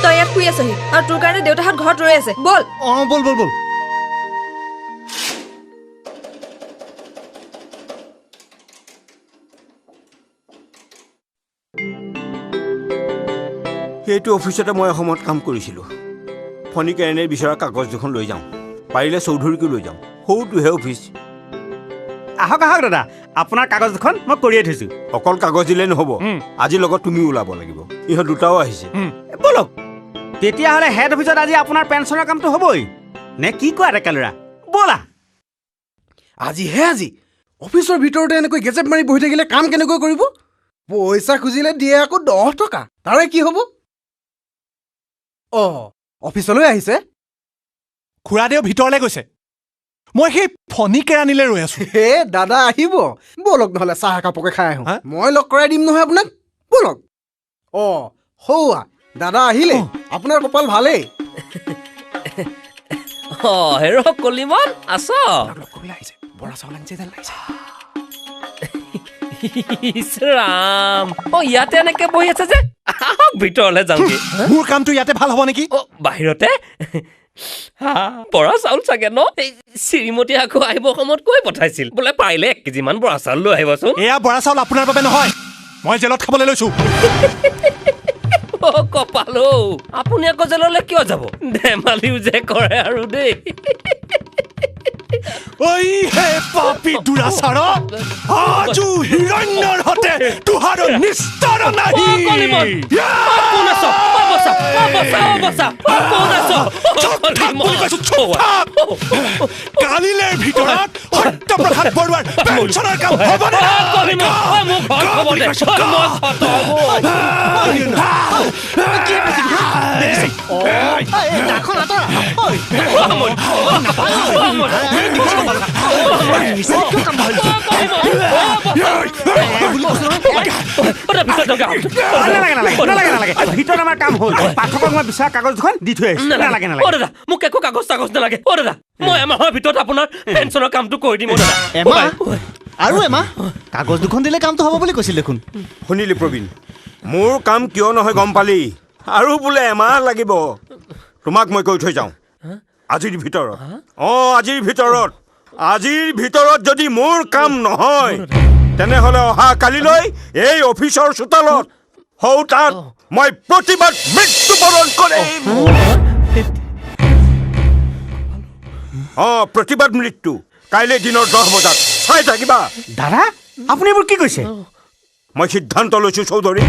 তই ইয়াত শুই আছহি আৰু তোৰ কাৰণে দেউতাহঁত ঘৰত ৰৈ আছে বল অঁ বল বল বল সেইটো অফিচতে মই এসময়ত কাম কৰিছিলোঁ ফণী কেৰেণীৰ বিচৰা কাগজ দুখন লৈ যাওঁ পাৰিলে চৌধুৰীকো লৈ যাওঁ সৰুটোহে অফিচ আহক আহক দাদা আপোনাৰ কাগজ দুখন মই কৰিয়ে থৈছোঁ অকল কাগজ দিলে নহ'ব আজিৰ লগত তুমি ওলাব লাগিব ইহঁত দুটাও আহিছে বলক তেতিয়াহ'লে হেড অফিচত আজি আপোনাৰ পেঞ্চনৰ কামটো হ'বই নে কি কোৱা ডেকা ল'ৰা ব'লা আজিহে আজি অফিচৰ ভিতৰতে এনেকৈ গেজেট মাৰি বহি থাকিলে কাম কেনেকৈ কৰিব পইচা খুজিলে দিয়ে আকৌ 10 টকা তাৰে কি হ'ব অফিচলৈ আহিছে খুৰাদেউ ভিতৰলৈ গৈছে মই সেই ফণী কেৰাণীলৈ ৰৈ আছো হে দাদা আহিব বলক নহ'লে চাহ একাপকে খাই আহোঁ মই লগ কৰাই দিম নহয় আপোনাক বলক হৌৱা দাদা আহিলে আপোনাৰ কপাল ভালেই হেৰ' কলিমন আছ বৰা চাউল আনিছে যেন লাগিছে ইছ ৰাম ইয়াতে এনেকে বহি আছে যে আহক ভিতৰলৈ যাওঁগে মোৰ কামটো ইয়াতে ভাল হ'ব নেকি বাহিৰতে বৰা চাউল চাগে ন শ্ৰীমতী আকৌ আহিব সময়ত কৈ পঠাইছিল বোলে পাৰিলে 1 কেজি মান বৰা চাউল লৈ আহিবচোন এয়া বৰা চাউল আপোনাৰ বাবে নহয় মই জেলত খাবলৈ লৈছো কপাল আপুনি আকৌ জেললৈ কিয় যাব ধেমালিও যে কৰে আৰু দেই ঐ হে পাপী দুৰাচাৰ আজু হিৰণ্যৰ হতে তুহাৰ নিস্তাৰ নাহি কালিলেৰ ভিতৰত সত্যপ্ৰসাদ বৰুৱাৰ পেঞ্চনৰ কাম হ'বনে ভিতৰত আমাৰ কাম হ'ল পাঠকক মই বিচৰা কাগজ দুখন দি থৈ আহিছোঁ নালাগে দাদা মোক একো কাগজ চাগজ নালাগে দাদা মই এমাহৰ ভিতৰত আপোনাৰ পেঞ্চনৰ কামটো কৰি দিম দাদা আৰু এমাহ কাগজ দুখন দিলে কামটো হ'ব বুলি কৈছিল দেখোন শুনিলি প্ৰবীণ মোৰ কাম কিয় নহয় গম পালি আৰু বোলে এমাহ লাগিব তোমাক মই কৈ থৈ যাওঁ আজিৰ ভিতৰত যদি মোৰ কাম নহয় তেনেহ'লে অহা কালিলৈ এই অফিচৰ চোতালত হৌ তাত মই প্ৰতিবাদ মৃত্যুবৰণ কৰিম প্ৰতিবাদ মৃত্যু কাইলৈ দিনৰ 10 বজাত চাই থাকিবা দাদা আপুনি এইবোৰ কি কৈছে মই সিদ্ধান্ত লৈছোঁ চৌধুৰী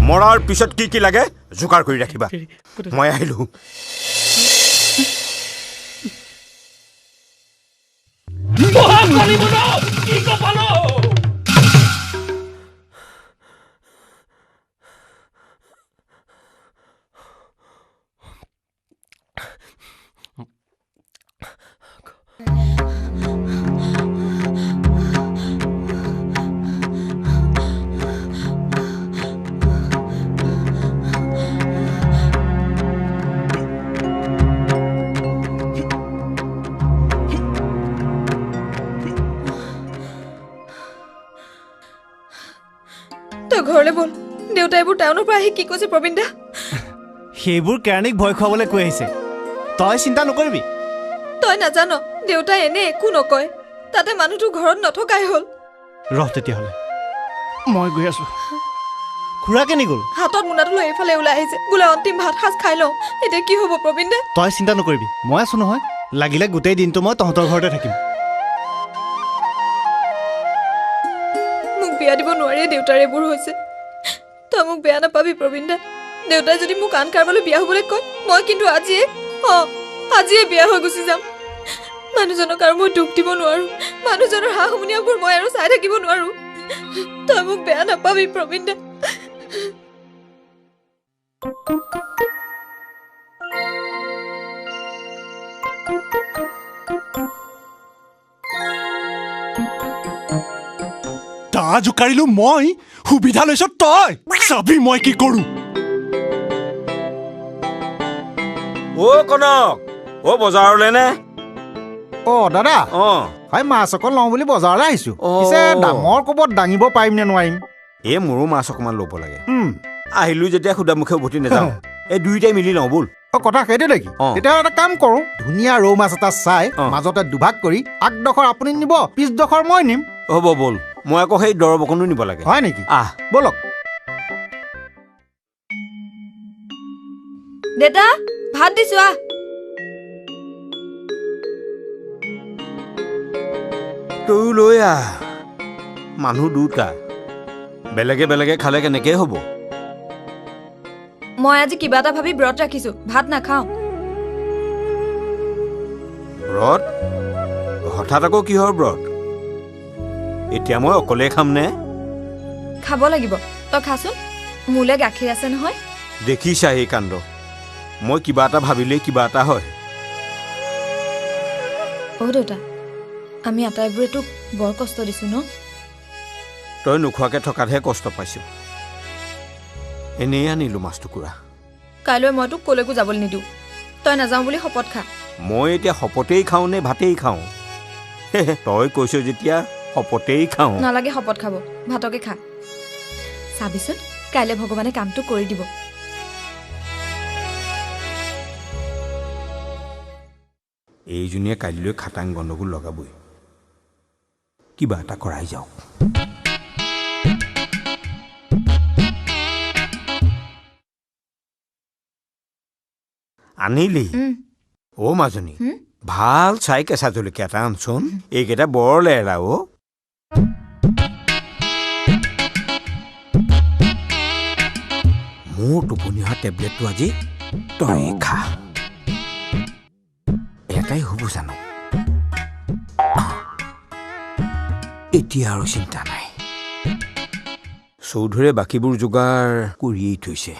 মৰাৰ পিছত কি কি লাগে যোগাৰ কৰি ৰাখিবা মই আহিলোঁ ঘৰলৈ বল দেউতাই এইবোৰ টাউনৰ পৰা আহি কি কৈছে প্ৰবীণ দা সেইবোৰ কেৰাণীক ভয় খুৱাবলৈ কৈ আহিছে তই চিন্তা নকৰিবি তই নাজান দেউতাই এনে একো নকয় তাতে মানুহটো ঘৰত নথকাই হ'ল ৰহ তেতিয়াহ'লে মই গৈ আছো খুৰা কেনি গ'ল হাতত মোনাটো লৈ এইফালে ওলাই আহিছে বোলে অন্তিম ভাত সাজ খাই লওঁ এতিয়া কি হ'ব প্ৰবীণ দা তই চিন্তা নকৰিবি মই আছো নহয় লাগিলে গোটেই দিনটো মই তহঁতৰ ঘৰতে থাকিম মোক বিয়া দিব নোৱাৰিয়ে দেউতাৰ এইবোৰ হৈছে তই মোক বেয়া নাপাবি প্ৰবীণ দা দেউতাই যদি মোক আন কাৰোবালৈ বিয়া হ'বলৈ কয় মই কিন্তু আজিয়ে বিয়া হৈ গুচি যাম মানুহজনক আৰু মই দুখ দিব নোৱাৰো মানুহজনৰ হা হুমুনিয়াবোৰ মই আৰু চাই থাকিব নোৱাৰো তই মোক বেয়া নাপাবি প্ৰবীণ দা তা জোকাৰিলো মই সুবিধা লৈছ তই চাবি মই কি কৰো কনক বজাৰলৈ নে দাদা হয় মাছ অকণ লওঁ বুলি বজাৰলৈ আহিছো পিছে দামৰ ক'বত দাঙিব পাৰিম নে নোৱাৰিম মোৰো মাছ অকণমান ল'ব লাগে আহিলো যেতিয়া সুদা মুখে উভতি নাযাওঁ এই দুইটাই মিলি লওঁ ব'ল কথা সেইটো নেকি তেতিয়া এটা কাম কৰোঁ ধুনীয়া ৰৌ মাছ এটা চাই মাজতে দুভাগ কৰি আগডোখৰ আপুনি নিব পিছডোখৰ মই নিম হ'ব ব'ল মই আকৌ সেই দৰৱ অকণো নিব লাগে হয় নেকি আহ ব'লক দেউতা ভাত দিছো আহ তয়ো লৈ আহ মানুহ দুটা বেলেগে বেলেগে খালে কেনেকে হ'ব মই আজি কিবা এটা ভাবি ব্ৰত ৰাখিছো ভাত নাখাওঁ ব্ৰত হঠাৎ আকৌ কিহৰ ব্ৰত এতিয়া মই অকলে খাম নে খাব লাগিব তই খাচোন মোলে গাখীৰ আছে নহয় দেখিছা এই কাণ্ড মই কিবা এটা ভাবিলেই কিবা এটা হয় অ' দেউতা আমি আটাইবোৰে তোক বৰ কষ্ট দিছো ন তই নোখোৱাকৈ থকাতহে কষ্ট পাইছো এনেই আনিলো মাছ টুকুৰা কাইলৈ মই তোক কলৈকো যাবলৈ নিদিওঁ তই নাযাওঁ বুলি শপত খা মই এতিয়া শপতেই খাওঁ নে ভাতেই খাওঁ তই কৈছ যেতিয়া শপতেই খাওঁ নালাগে শপত খাব ভাতকে খা চাবিচোন কাইলৈ ভগৱানে কামটো কৰি দিব এইজনীয়ে কাইলৈ খাটাং গণ্ডগোল লগাবই কিবা এটা কৰাই যাওক আনিলি অ' মাজনী ভাল চাই কেঁচা জলকীয়া এটা আনচোন এইকেইটা বৰ লেৰা অ' মোৰ টোপনি অহা টেবলেটটো আজি তই খা এটাই হ'ব জানো এতিয়া আৰু চিন্তা নাই চৌধুৰীয়ে বাকীবোৰ যোগাৰ কৰিয়েই থৈছে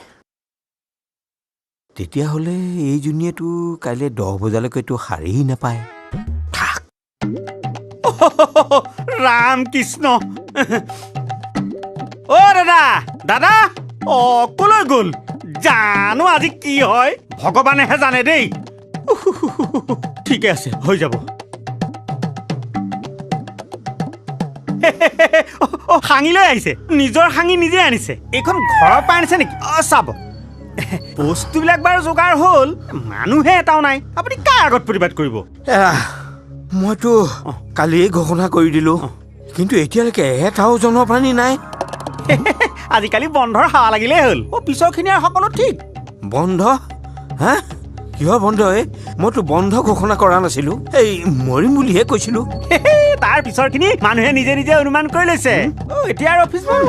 তেতিয়াহ'লে এইজনীয়েতো কাইলৈ 10 বজালৈকেতো সাৰেই নাপায় থাক ৰাম কৃষ্ণ অ' দাদা দাদা অ' কলৈ গ'ল জানো আজি কি হয় ভগৱানেহে জানে দেই ঠিকে আছে হৈ যাব সাঙি লৈ আহিছে নিজৰ সাঙি নিজে আনিছে এইখন ঘৰৰ পৰা আনিছে নেকি অ' চাব বস্তুবিলাক বাৰু যোগাৰ হ'ল মানুহে এটাও নাই আপুনি কাৰ আগত প্ৰতিবাদ কৰিব মইতো কালিয়েই ঘোষণা কৰি দিলোঁ কিন্তু এতিয়ালৈকে এটাও জনপ্ৰাণী নাই আজিকালি বন্ধৰ হাৱা লাগিলেই হ'ল অ' পিছৰখিনি আৰু সকলো ঠিক বন্ধ হা কিহৰ বন্ধ মইতো বন্ধ ঘোষণা কৰা নাছিলোঁ এই মৰিম বুলিহে কৈছিলোঁ তাৰ পিছৰখিনি মানুহে নিজে নিজে অনুমান কৰি লৈছে এতিয়া আৰু অফিচ বন্ধ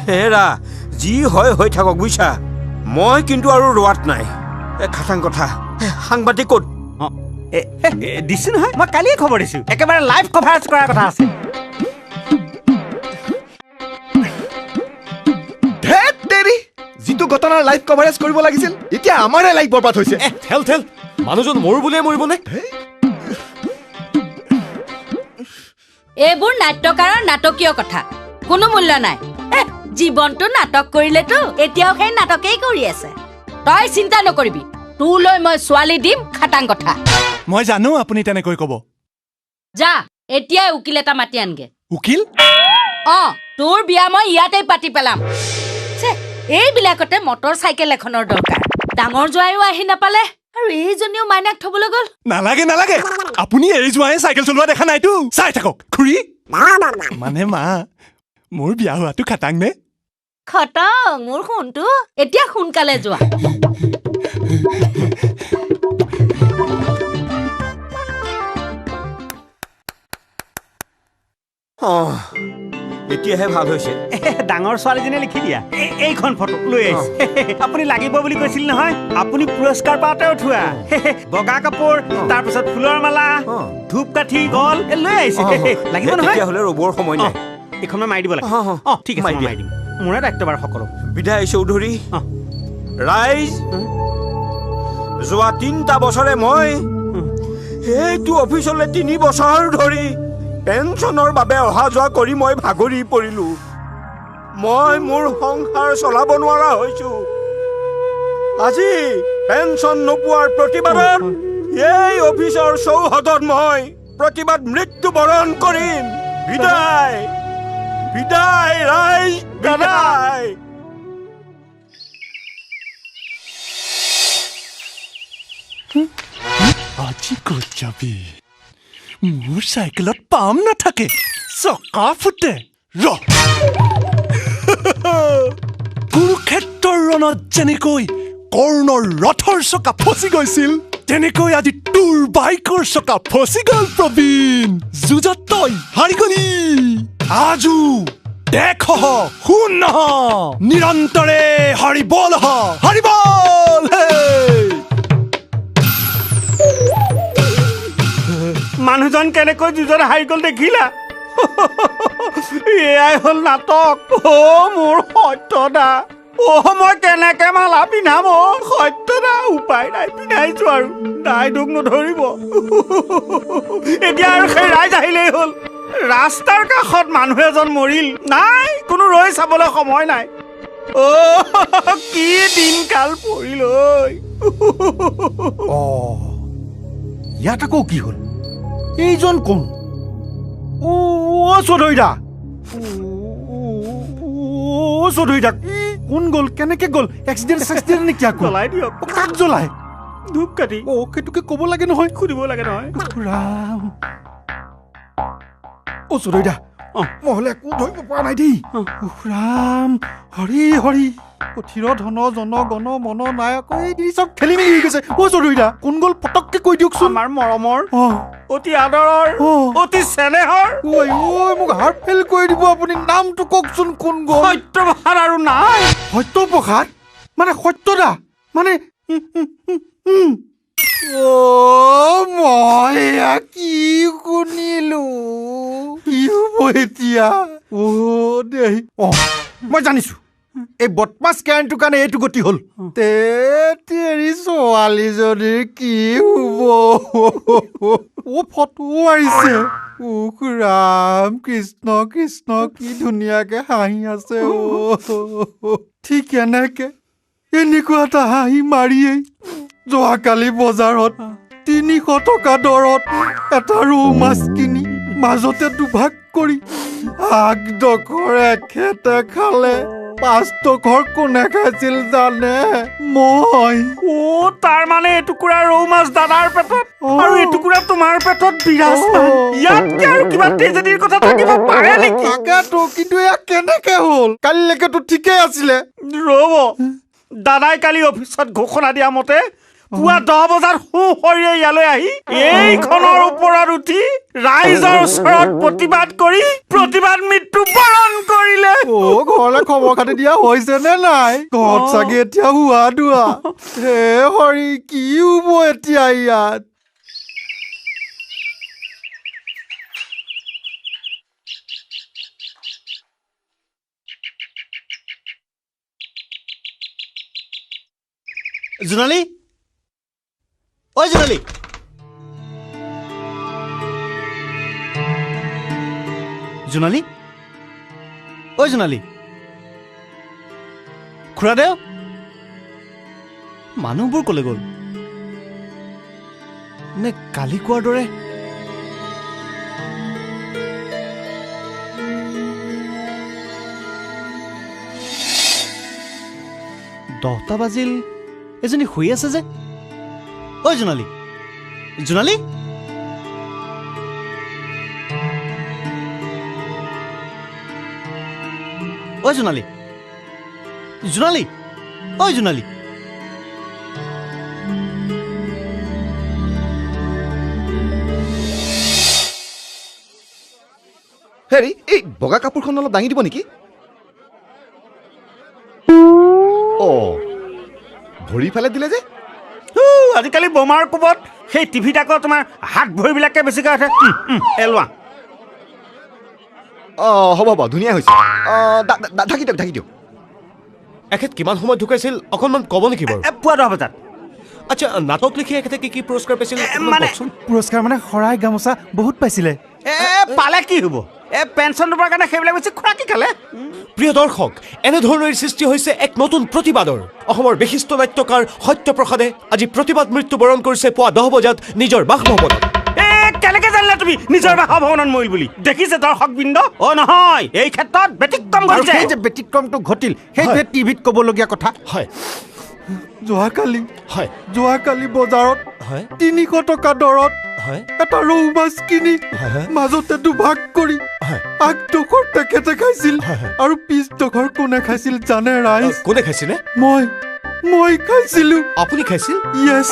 হেৰা যি হয় হৈ থাকক বুজিছা মই কিন্তু আৰু ৰোৱাত নাই খাটাং কথা সাংবাদিক ক'ত দিছো নহয় মই কালিয়ে খবৰ দিছো একেবাৰে লাইভ কভাৰেজ কৰাৰ কথা আছে যিটো ঘটনাৰ লাইভ কভাৰেজ কৰিব লাগিছিল এতিয়া আমাৰে লাইভ বৰবাদ হৈছে থেল থেল মানুহজন মৰো বুলিয়ে মৰিবনে এইবোৰ নাট্যকাৰৰ নাটকীয় কথা কোনো মূল্য নাই জীৱনটো নাটক কৰিলেতো এতিয়াও সেই নাটকেই কৰি আছে তই চিন্তা নকৰিবি তোলৈ মই ছোৱালী দিম খাটাং কথা মই জানো আপুনি তেনেকৈ ক'ব যা এতিয়াই উকিল এটা মাতি আনগে উকিল তোৰ বিয়া মই ইয়াতেই পাতি পেলাম এইবিলাকতে মটৰ চাইকেল এখনৰ দৰকাৰ ডাঙৰ জোৱাইও আহি নাপালে আৰু এইজনীও মাইনাক থবলৈ গ'ল নালাগে নালাগে আপুনি এৰি যোৱাই চাইকেল চলোৱা দেখা নাইতো চাই থাকক খুৰী মানে মা মোৰ বিয়া হোৱাটো খাটাং নে খটং মোৰ সোণটো এতিয়া সোনকালে যোৱা এতিয়াহে ভাল হৈছে ডাঙৰ ছোৱালীজনীয়ে লিখি দিয়া এইখন ফটো লৈ আহিছে আপুনি লাগিব বুলি কৈছিল নহয় আপুনি পুৰস্কাৰ পাওঁতে উঠোৱা বগা কাপোৰ তাৰপিছত ফুলৰ মালা ধূপকাঠি গল লৈ আহিছে লাগিব নহয় তেতিয়াহ'লে ৰ'বৰ সময় নাই এইখন মই মাৰি দিব লাগে ঠিক আছে মাৰি দিম মোৰে দায়িত্ব বাৰু সকলো বিদায় চৌধুৰী ৰাইজ যোৱা 3টা বছৰে মই এইটো অফিচলৈ 3 বছৰ ধৰি পেঞ্চনৰ বাবে অহা যোৱা কৰি মই ভাগৰি পৰিলোঁ মই মোৰ সংসাৰ চলাব নোৱাৰা হৈছোঁ আজি পেঞ্চন নোপোৱাৰ প্ৰতিবাদত এই অফিচৰ চৌহদত মই প্ৰতিবাদ মৃত্যুবৰণ কৰিম বিদায় বিদায় ৰাইজ বিদায় আজি ক'ত যাবি মোৰ চাইকেলত পাম নাথাকে চকা ফুটে ৰ কুৰুক্ষেত্ৰৰ ৰণত যেনেকৈ কৰ্ণৰ ৰথৰ চকা ফচি গৈছিল তেনেকৈ আজি তোৰ বাইকৰ চকা ফচি গ'ল প্ৰবীণ যুঁজত তই হাৰি গলি আজু দেখ শুন নহ নিৰন্তৰে হাৰিবল হাৰিবল মানুহজন কেনেকৈ যুঁজত হাৰি গ'ল দেখিলা এয়াই হ'ল নাটক মোৰ সত্যদা মই কেনেকে মালা পিন্ধাম সত্যদা উপায় নাই পিন্ধাইছো আৰু দাই দুখ নধৰিব এতিয়া আৰু সেই ৰাইজ আহিলেই হ'ল ৰাস্তাৰ কাষত মানুহ এজন মৰিল নাই কোনো ৰৈ চাবলৈ সময় নাই কি দিনকাল পৰিল ইয়াত আকৌ কি হ'ল এইজন কোন চৌধুৰীদা চৌধুৰীদা কোন গ'ল কেনেকে গ'ল এক্সিডেণ্ট নেকি আকৌ জ্বলাই দিয়ক কাক জ্বলাই ধূপ কাটি সেইটোকে ক'ব লাগে নহয় সুধিব লাগে নহয় ৰাম চৌধুৰীদা মহলে একো ধৰিব পৰা নাই দেই ৰাম হৰি হৰি কঠিৰ ধন জন গণ মন নায়ক এই চব খেলি মেলি হৈ গৈছে চৌধুৰীদা কোন গ'ল পটককে কৈ দিয়কচোন আমাৰ মৰমৰ অতি আদৰৰ অতি চেনেহৰ মোক হাৰ্ট ফেইল কৰি দিব আপুনি নামটো কওকচোন কোন গ'ল সত্যপ্ৰসাদ আৰু নাই সত্যপ্ৰসাদ মানে সত্যদা মানে মই কি শুনিলো কি হ'ব এতিয়া দেই মই জানিছো এই বদমাছ কেৰাণীটোৰ কাৰণে এইটো গতি হ'ল তেৰি ছোৱালীজনীৰ কি হ'ব ফটো মাৰিছে ৰাম কৃষ্ণ কৃষ্ণ কি ধুনীয়াকে হাঁহি আছে ঠিক এনেকে এনেকুৱা এটা হাঁহি মাৰিয়েই যোৱাকালি বজাৰত 300 টকা দৰত এটা ৰৌ মাছ কিনি মাজতে দুভাগ কৰি আগডোখৰ এখেতে খালে 5 টকাৰ কোনে খাইছিল জানে মই তাৰ মানে এটুকুৰা ৰৌ মাছ দাদাৰ পেটত আৰু এটুকুৰা তোমাৰ পেটত বিৰাজমান ইয়াতকে আৰু কিবা ট্ৰেজেডিৰ কথা থাকিব পাৰে নেকি তাকেতো কিন্তু এয়া কেনেকে হ'ল কালিলৈকেতো ঠিকেই আছিলে ৰ'ব দাদাই কালি অফিচত ঘোষণা দিয়া মতে পুৱা 10 বজাত সুশৰীৰে ইয়ালৈ আহি এইখনৰ ওপৰত উঠি ৰাইজৰ ওচৰত প্ৰতিবাদ কৰি প্ৰতিবাদ মৃত্যু বৰণ কৰিলে ঘৰলৈ খবৰ খাতি দিয়া হৈছে নে নাই ঘৰত চাগে এতিয়া হোৱা দোৱা হে হৰি কি হ'ব এতিয়া ইয়াত জোনালী ঐ জোনালী জোনালী ঐ জোনালী খুৰাদেউ মানুহবোৰ ক'লে গ'ল নে কালি কোৱাৰ দৰে দহটা বাজিল এজনী শুই আছে যে ঐ জোনালী জোনালী ঐ জোনালী জোনালী ঐ জোনালী হেৰি এই বগা কাপোৰখন অলপ দাঙি দিব নেকি ভৰি ফালে দিলে যে আজিকালি বোমাৰ কোবত সেই টিভিত আকৌ তোমাৰ হাত ভৰিবিলাকে বেছিকৈ উঠে এলোৱা হ'ব হ'ব ধুনীয়া হৈছে ঢাকি দিয়ক এখেত কিমান সময়ত ঢুকাইছিল অকণমান ক'ব নেকি বাৰু পুৱা 10 বজাত আচ্ছা নাটক লিখি এখেতে কি পুৰস্কাৰ পাইছিল পুৰস্কাৰ মানে শৰাই গামোচা বহুত পাইছিলে পালে কি হ'ব পেঞ্চন দিবৰ কাৰণে সেইবিলাক বেছি খুৰা কি খালে প্ৰিয় দৰ্শক এনেধৰণৰ সৃষ্টি হৈছে এক নতুন প্ৰতিবাদৰ অসমৰ বিশিষ্ট নাট্যকাৰ সত্যপ্ৰসাদে আজি প্ৰতিবাদ মৃত্যুবৰণ কৰিছে পুৱা 10 বজাত নিজৰ বাসভৱনত কেনেকে জানিলা তুমি নিজৰ বাসভৱনত মৰিল বুলি দেখিছে দৰ্শকবৃন্দ নহয় এই ক্ষেত্ৰত ব্যতিক্ৰম ঘটিছে সেই যে ব্যতিক্ৰমটো ঘটিল সেইটোৱে টিভিত ক'বলগীয়া কথা হয় যোৱাকালি হয় যোৱাকালি বজাৰত হয় 300 টকা দৰত হয় এটা ৰৌ মাছ কিনি মাজতে দুভাগ কৰি আগডোখৰ তেখেতে খাইছিল আৰু পিছডোখৰ কোনে খাইছিল জানে ৰাইজ? কোনে খাইছিলে? মই খাইছিলো। আপুনি খাইছিল? য়েছ।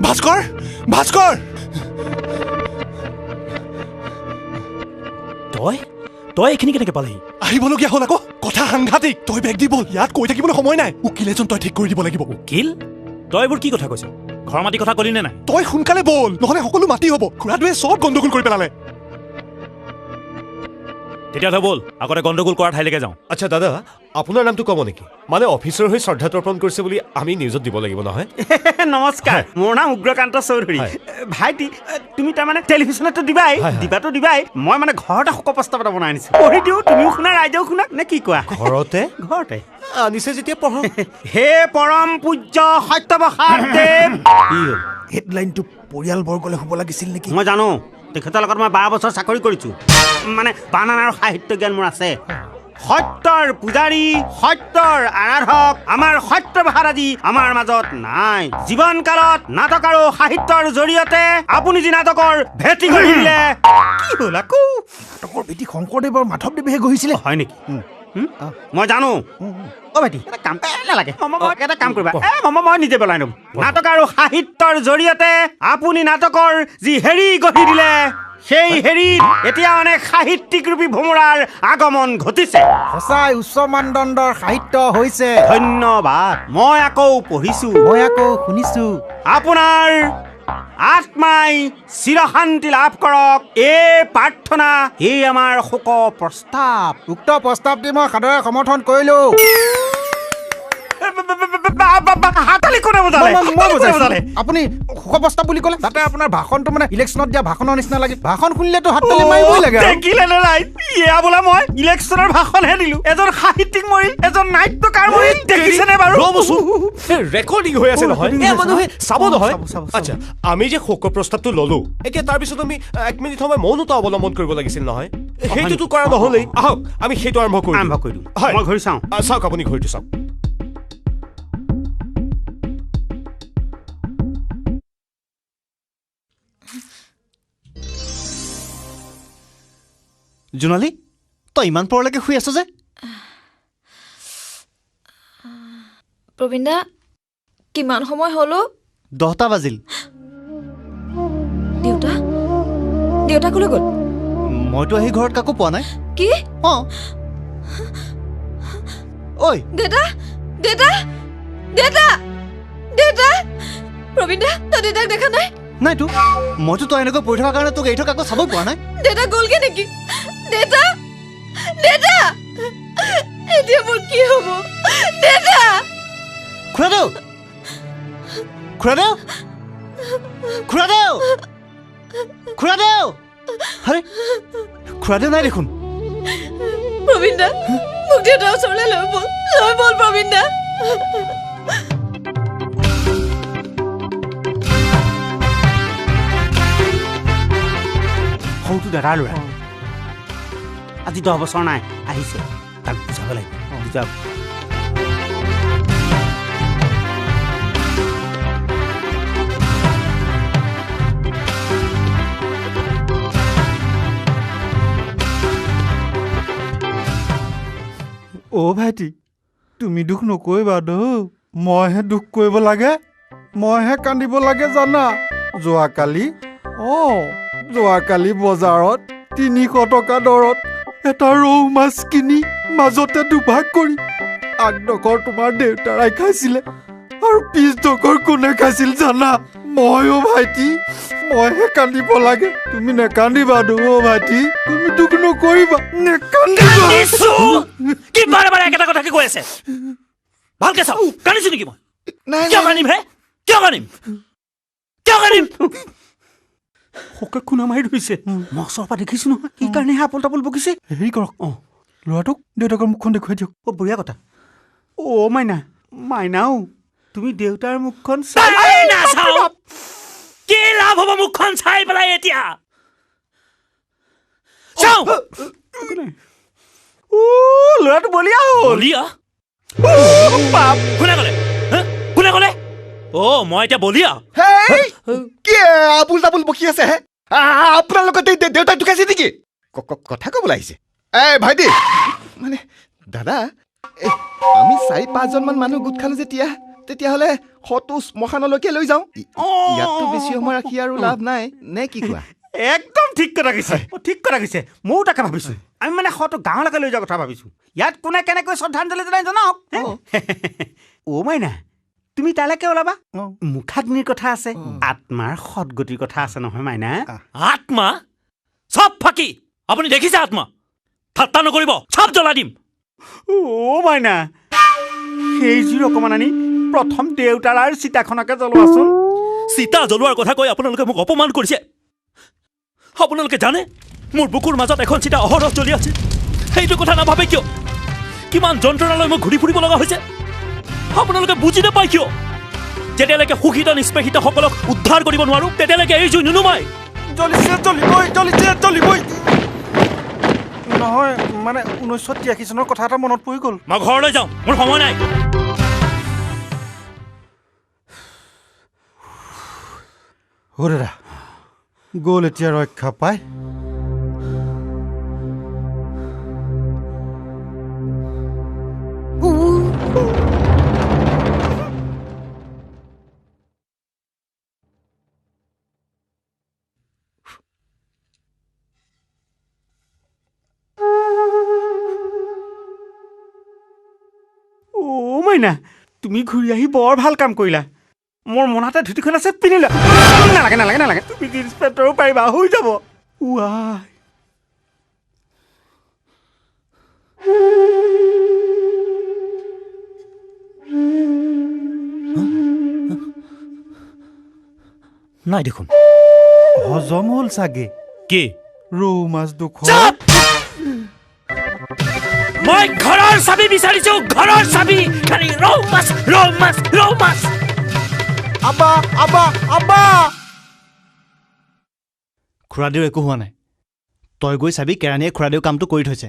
ভাস্কৰ ভাস্কৰ তই এইখিনি কেনেকে পালেহি? আহিবলগীয়া হ'ল আকৌ কথা সাংঘাতিক তই বেগ দি বল ইয়াত কৈ থাকিবলৈ সময় নাই উকিল এজন তই ঠিক কৰি দিব লাগিব উকিল তই এইবোৰ কি কথা কৈছ ঘৰ মাটি কথা কলি নে নাই তই সোনকালে বল নহলে সকলো মাটি হ'ব খুৰাটোৱে চব গণ্ডগোল কৰি পেলালে তেতিয়াহ'লে ব'ল আগতে গণ্ডগোল কৰা ঠাইলৈকে যাওঁ আচ্ছা দাদা আপোনাৰ নামটো ক'ব নেকি মানে অফিচৰ হৈ শ্ৰদ্ধা তৰ্পণ কৰিছে বুলি আমি নিউজত দিব লাগিব নহয় নমস্কাৰ মোৰ নাম উগ্ৰকান্ত চৌধুৰী ভাইটি তুমি তাৰমানে টেলিভিশ্যনতো দিবাই মই মানে ঘৰতে শোক প্ৰস্তাৱ এটা বনাই আনিছোঁ পঢ়ি দিওঁ তুমিও শুনা ৰাইজেও শুনা নে কি কোৱা ঘৰতে আনিছে যেতিয়া পঢ়ো হে পৰম পূজ্য সত্যপ্ৰসাদ দেৱ হেডলাইনটো পৰিয়ালবৰ্গলৈ হ'ব লাগিছিল নেকি মই জানো তেখেতৰ লগত মই 12 বছৰ চাকৰি কৰিছোঁ মানে বানান আৰু সাহিত্য জ্ঞান মোৰ আছে সত্যৰ পূজাৰী সত্যৰ আৰাধক আমাৰ সত্যপ্ৰসাদ আজি আমাৰ মাজত নাই জীৱন কালত নাটক আৰু সাহিত্যৰ জৰিয়তে আপুনি যি নাটকৰ ভেটি গঢ়িলে কি হ'ল আকৌ নাটকৰ ভেটি শংকৰদেৱৰ মাধৱদেৱেহে গঢ়িছিলে হয় নেকি মই জানো অ ভাইটি এটা কাম নালাগে এটা কাম কৰিবা মই নিজে পেলাই দিম নাটক আৰু সাহিত্যৰ জৰিয়তে আপুনি নাটকৰ যি হেৰি গঢ়ি দিলে সেই হেৰিত এতিয়া অনেক সাহিত্যিক ৰূপী ভোমোৰাৰ আগমন ঘটিছে সঁচাই উচ্চ মানদণ্ডৰ সাহিত্য হৈছে ধন্যবাদ মই আকৌ পঢ়িছো মই আকৌ শুনিছো আপোনাৰ আত্মাই চিৰশান্তি লাভ কৰক এই প্ৰাৰ্থনা এই আমাৰ শোক প্ৰস্তাৱ উক্ত প্ৰস্তাৱটি মই সাদৰে সমৰ্থন কৰিলো আপুনি শোক প্ৰস্তাৱ বুলি ক'লে তাতে আপোনাৰ ভাষণটো মানে ইলেকশ্যনত দিয়া ভাষণৰ নিচিনা লাগে ভাষণ শুনিলেতো হাততালি মাৰিবই লাগে মই ইলেকশ্যনৰ ভাষণহে দিলো এজন সাহিত্যিক মৰিল এজন নাট্যকাৰ মৰিল দেখিছেনে বাৰু ৰেকৰ্ডিং হৈ আছে নহয় মানুহে চাব নহয় আচ্ছা আমি যে শোক প্ৰস্তাৱটো ললো এতিয়া তাৰপিছত আমি 1 মিনিট সময় মৌনতা অৱলম্বন কৰিব লাগিছিল নহয় সেইটোতো কৰা নহলেই আহক আমি সেইটো আৰম্ভ কৰিম মই ঘড়ী চাওঁ চাওক আপুনি ঘড়ীটো চাওক জোনালী তই ইমান পৰলৈকে শুই আছ যে প্ৰবীণ দা কিমান সময় হলো 10টা বাজিল দেউতা কলৈ গ'ল মইতো আহি ঘৰত কাকো পোৱা নাই কি ঐ দেউতা প্ৰবীণ দা তই দেউতাক দেখা নাই নাইতো মইতো তই এনেকৈ পঢ়ি থকাৰ কাৰণে তোক এৰি থকা কাকো চাব পোৱা নাই দেউতা গ'লগে নেকি দেউতা এতিয়া মোৰ কি হ'ব দেউতা খুৰাদেউ আৰে খুৰাদেউ নাই দেখোন প্ৰবীণ দা মোক দেউতাৰ ওচৰলৈ লৈ বল প্ৰবীণ দা সৌটো দাদাৰ ল'ৰা আজি 10 বছৰ নাই আহিছে তাক বুজাব লাগিব বুজাব অ' ভাইটি তুমি দুখ নকৰিবা মইহে দুখ কৰিব লাগে মইহে কান্দিব লাগে জানা যোৱাকালি বজাৰত 300 টকা দৰত এটা ৰৌ মাছ কিনি মাজতে দুভাগ কৰি আগডোখৰ তোমাৰ দেউতাৰাই খাইছিলে আৰু পিছডোখৰ কোনে খাইছিল জানা মইও ভাইটি মইহে কান্দিব লাগে তুমি নেকান্দিবা ভাইটি তুমি দুখ নকৰিবা নেকান্দিবা কি বাৰে বাৰে একেটা কথাকে কৈ আছে ভালকে চাও কান্দিছো নেকি মই কিয় কান্দিম শোকে খুনা মাৰি ধৰিছে মই ওচৰৰ পৰা দেখিছো নহয় কি কাৰণে আপল তাপল বকিছে হেৰি কৰক ল'ৰাটোক দেউতাকৰ মুখখন দেখুৱাই দিয়ক বঢ়িয়া কথা মাইনাও তুমি দেউতাৰ মুখখন চাওঁ কি লাভ হ'ব মুখখন চাই পেলাই এতিয়া চাওঁ ল'ৰাটো বলিয়া হ'ল বলিয়া কোনে ক'লে কোনে ক'লে অ' মই এতিয়া বলিয়া কি আবুল তাবুল বকি আছে হে আপোনালোকৰ দেউতাই ঢুকাইছে নেকি কথা ক'বলৈ আহিছে ভাইটি মানে দাদা আমি 4-5জনমান মানুহ গোট খালো তেতিয়াহ'লে হয়তো শ্মশানলৈকে লৈ যাওঁ ইয়াততো বেছি সময় ৰাখি আৰু লাভ নাই নে কি কোৱা একদম ঠিক কথা কৈছে ঠিক কথা কৈছে ময়ো তাকে ভাবিছোঁ আমি মানে হয়তো গাঁৱলৈকে লৈ যোৱা কথা ভাবিছোঁ ইয়াত কোনে কেনেকৈ শ্ৰদ্ধাঞ্জলি জনাই জনাওক অ' মাইনা তুমি তালৈকে ওলাবা মুখাগ্নিৰ কথা আছে আত্মাৰ সদগতিৰ কথা আছে নহয় মাইনা আত্মা চব ফাঁকি আপুনি দেখিছে আত্মা ঠাট্টা নকৰিব চব জ্বলাই দিম অ' মাইনা সেই জুইৰ অকণমান আনি প্ৰথম দেউতাৰ আৰু চিতাখনকে জ্বলোৱাচোন চিতা জ্বলোৱাৰ কথা কৈ আপোনালোকে মোক অপমান কৰিছে আপোনালোকে জানে মোৰ বুকুৰ মাজত এখন চিতা অহৰহ জ্বলি আছে সেইটো কথা নাভাবে কিয় কিমান যন্ত্ৰণালৈ মই ঘূৰি ফুৰিব লগা হৈছে আপোনালোকে বুজি নাপায় কিয় যেতিয়ালৈকে শোষিত নিষ্পেষিতসকলক উদ্ধাৰ কৰিব নোৱাৰো তেতিয়ালৈকে এই জুই নুনুমাই জ্বলিবই নহয় মানে 1983 চনৰ কথা এটা মনত পৰি গ'ল মই ঘৰলৈ যাওঁ মোৰ সময় নাই দাদা গ'ল এতিয়া ৰক্ষা পাই অ' মাইনা তুমি ঘূৰি আহি বৰ ভাল কাম কৰিলা মোৰ মনতে ধুতিখন আছে পিন্ধিলা নালাগে নালাগে নালাগে তুমি জিন্স পেণ্টৰো পাৰিবা হৈ যাব নাই দেখোন হজম হ'ল চাগে কি ৰৌ মাছ দুখন মই ঘৰৰ চাবি বিচাৰিছো ঘৰৰ চাবি খালি ৰৌ মাছ ৰৌ মাছ ৰৌ মাছ আবা খুৰাদেউৰ একো হোৱা নাই তই গৈ চাবি কেৰাণীয়ে খুৰাদেউ কামটো কৰি থৈছে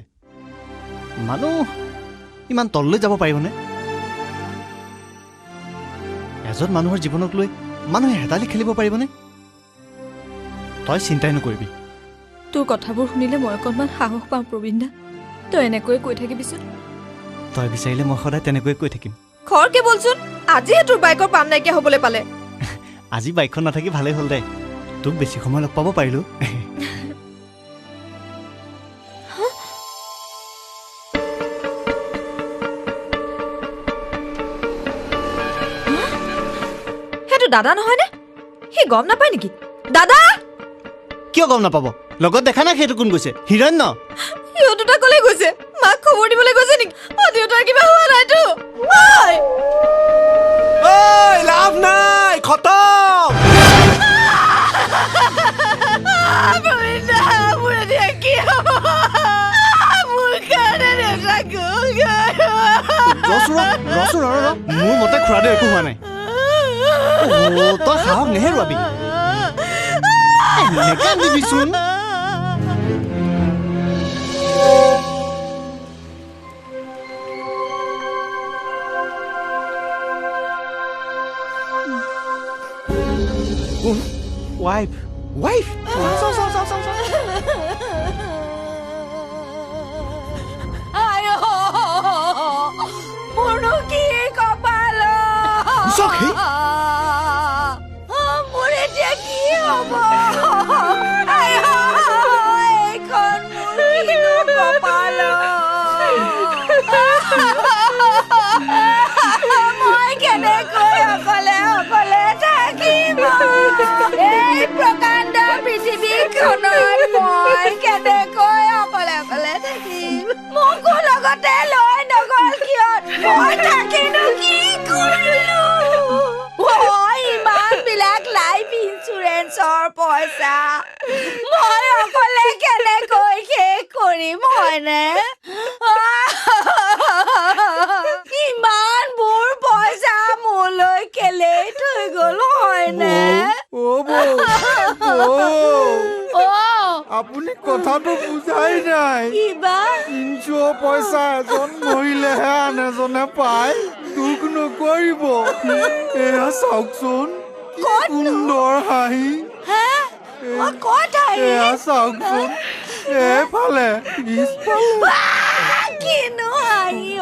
মানুহ ইমান তললৈ যাব পাৰিবনে এজন মানুহৰ জীৱনক লৈ মানুহে হেতালি খেলিব পাৰিবনে তই চিন্তাই নকৰিবি তোৰ কথাবোৰ শুনিলে মই অকণমান সাহস পাওঁ প্ৰবীণ দা তই এনেকৈ কৈ থাকিবিচোন তই বিচাৰিলে মই সদায় তেনেকৈয়ে কৈ থাকিম খৰকে বলচোন আজিহে তোৰ বাইকৰ পাম নাইকিয়া হ'বলৈ পালে আজি বাইকখন নাথাকি ভালেই হ'ল দে তোক বেছি সময় লগ পাব পাৰিলো সেইটো দাদা নহয়নে সি গম নাপায় নেকি দাদা কিয় গম নাপাব লগত দেখা নাই সেইটো কোন গৈছে হিৰণ্য সিহঁত দুটা কলে গৈছে মাক খবৰ দিবলৈ গৈছে নেকি দেউতাৰ কিবা হোৱা নাইতো লাভ নাই খতম মোৰ মতে খুৰাদেউ একো হোৱা নাই তই সাহস নেহেৰুৱাবি নেকান্দিবিচোন ৱাইফ মোৰনো কি কপাল মোৰ এতিয়া কি হ'ব এইখন মোৰ কিনো কপাল মই কেনেকৈ অকলে অকলে থাকিম এই প্ৰকাণ্ড পৃথিৱীখনত মই কেনেকৈ অকলে অকলে থাকিম মোকো লগতে লৈ নগ'ল কিয় মই থাকিনো কি কৰিলো ইমান বিলাক লাইফ ইঞ্চুৰেঞ্চৰ পইচা মই অকলে কেনেকৈ শেষ কৰিম হয়নে ইমানবোৰ পইচা মোলৈ কেলে থৈ গ'ল হয়নে আপুনি কথাটো বুজাই নাই কিবা ইঞ্চুৰৰ পইচা এজন মৰিলেহে আন এজনে পায় দুখ নকৰিব এয়া চাওকচোন কি সুন্দৰ হাঁহি এয়া চাওকচোন এফালে কিনো হাঁহি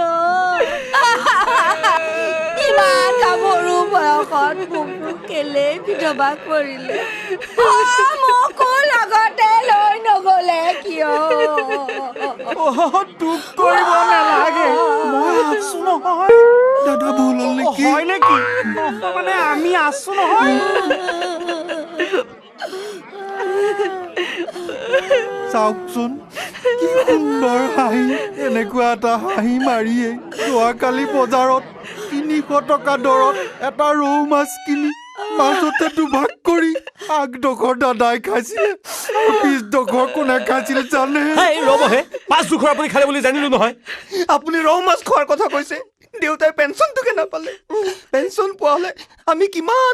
ইমান কামৰো বয়সত মোক কেলে বিধৱা কৰিলে মোকো লগতে লৈ নগলে কিয় দুখ কৰিব নালাগে মই আছো নহয় দাদা ভুল হ'ল নেকি হয় নেকি মানে আমি আছো নহয় চাওকচোন কি সুন্দৰ হাঁহি এনেকুৱা এটা হাঁহি মাৰিয়ে যোৱাকালি বজাৰত 300 টকা দৰত এটা ৰৌ মাছ কিনি মাজতে দুভাগ কৰি আগডোখৰ দাদাই খাইছিলে পিছডোখৰ কোনে খাইছিলে জানে ৰ'বহে 5 দুখৰ আপুনি খালে বুলি জানিলো নহয় আপুনি ৰৌ মাছ খোৱাৰ কথা কৈছে দেউতাই পেঞ্চনটোকে নাপালে পেঞ্চন পোৱা হ'লে আমি কিমান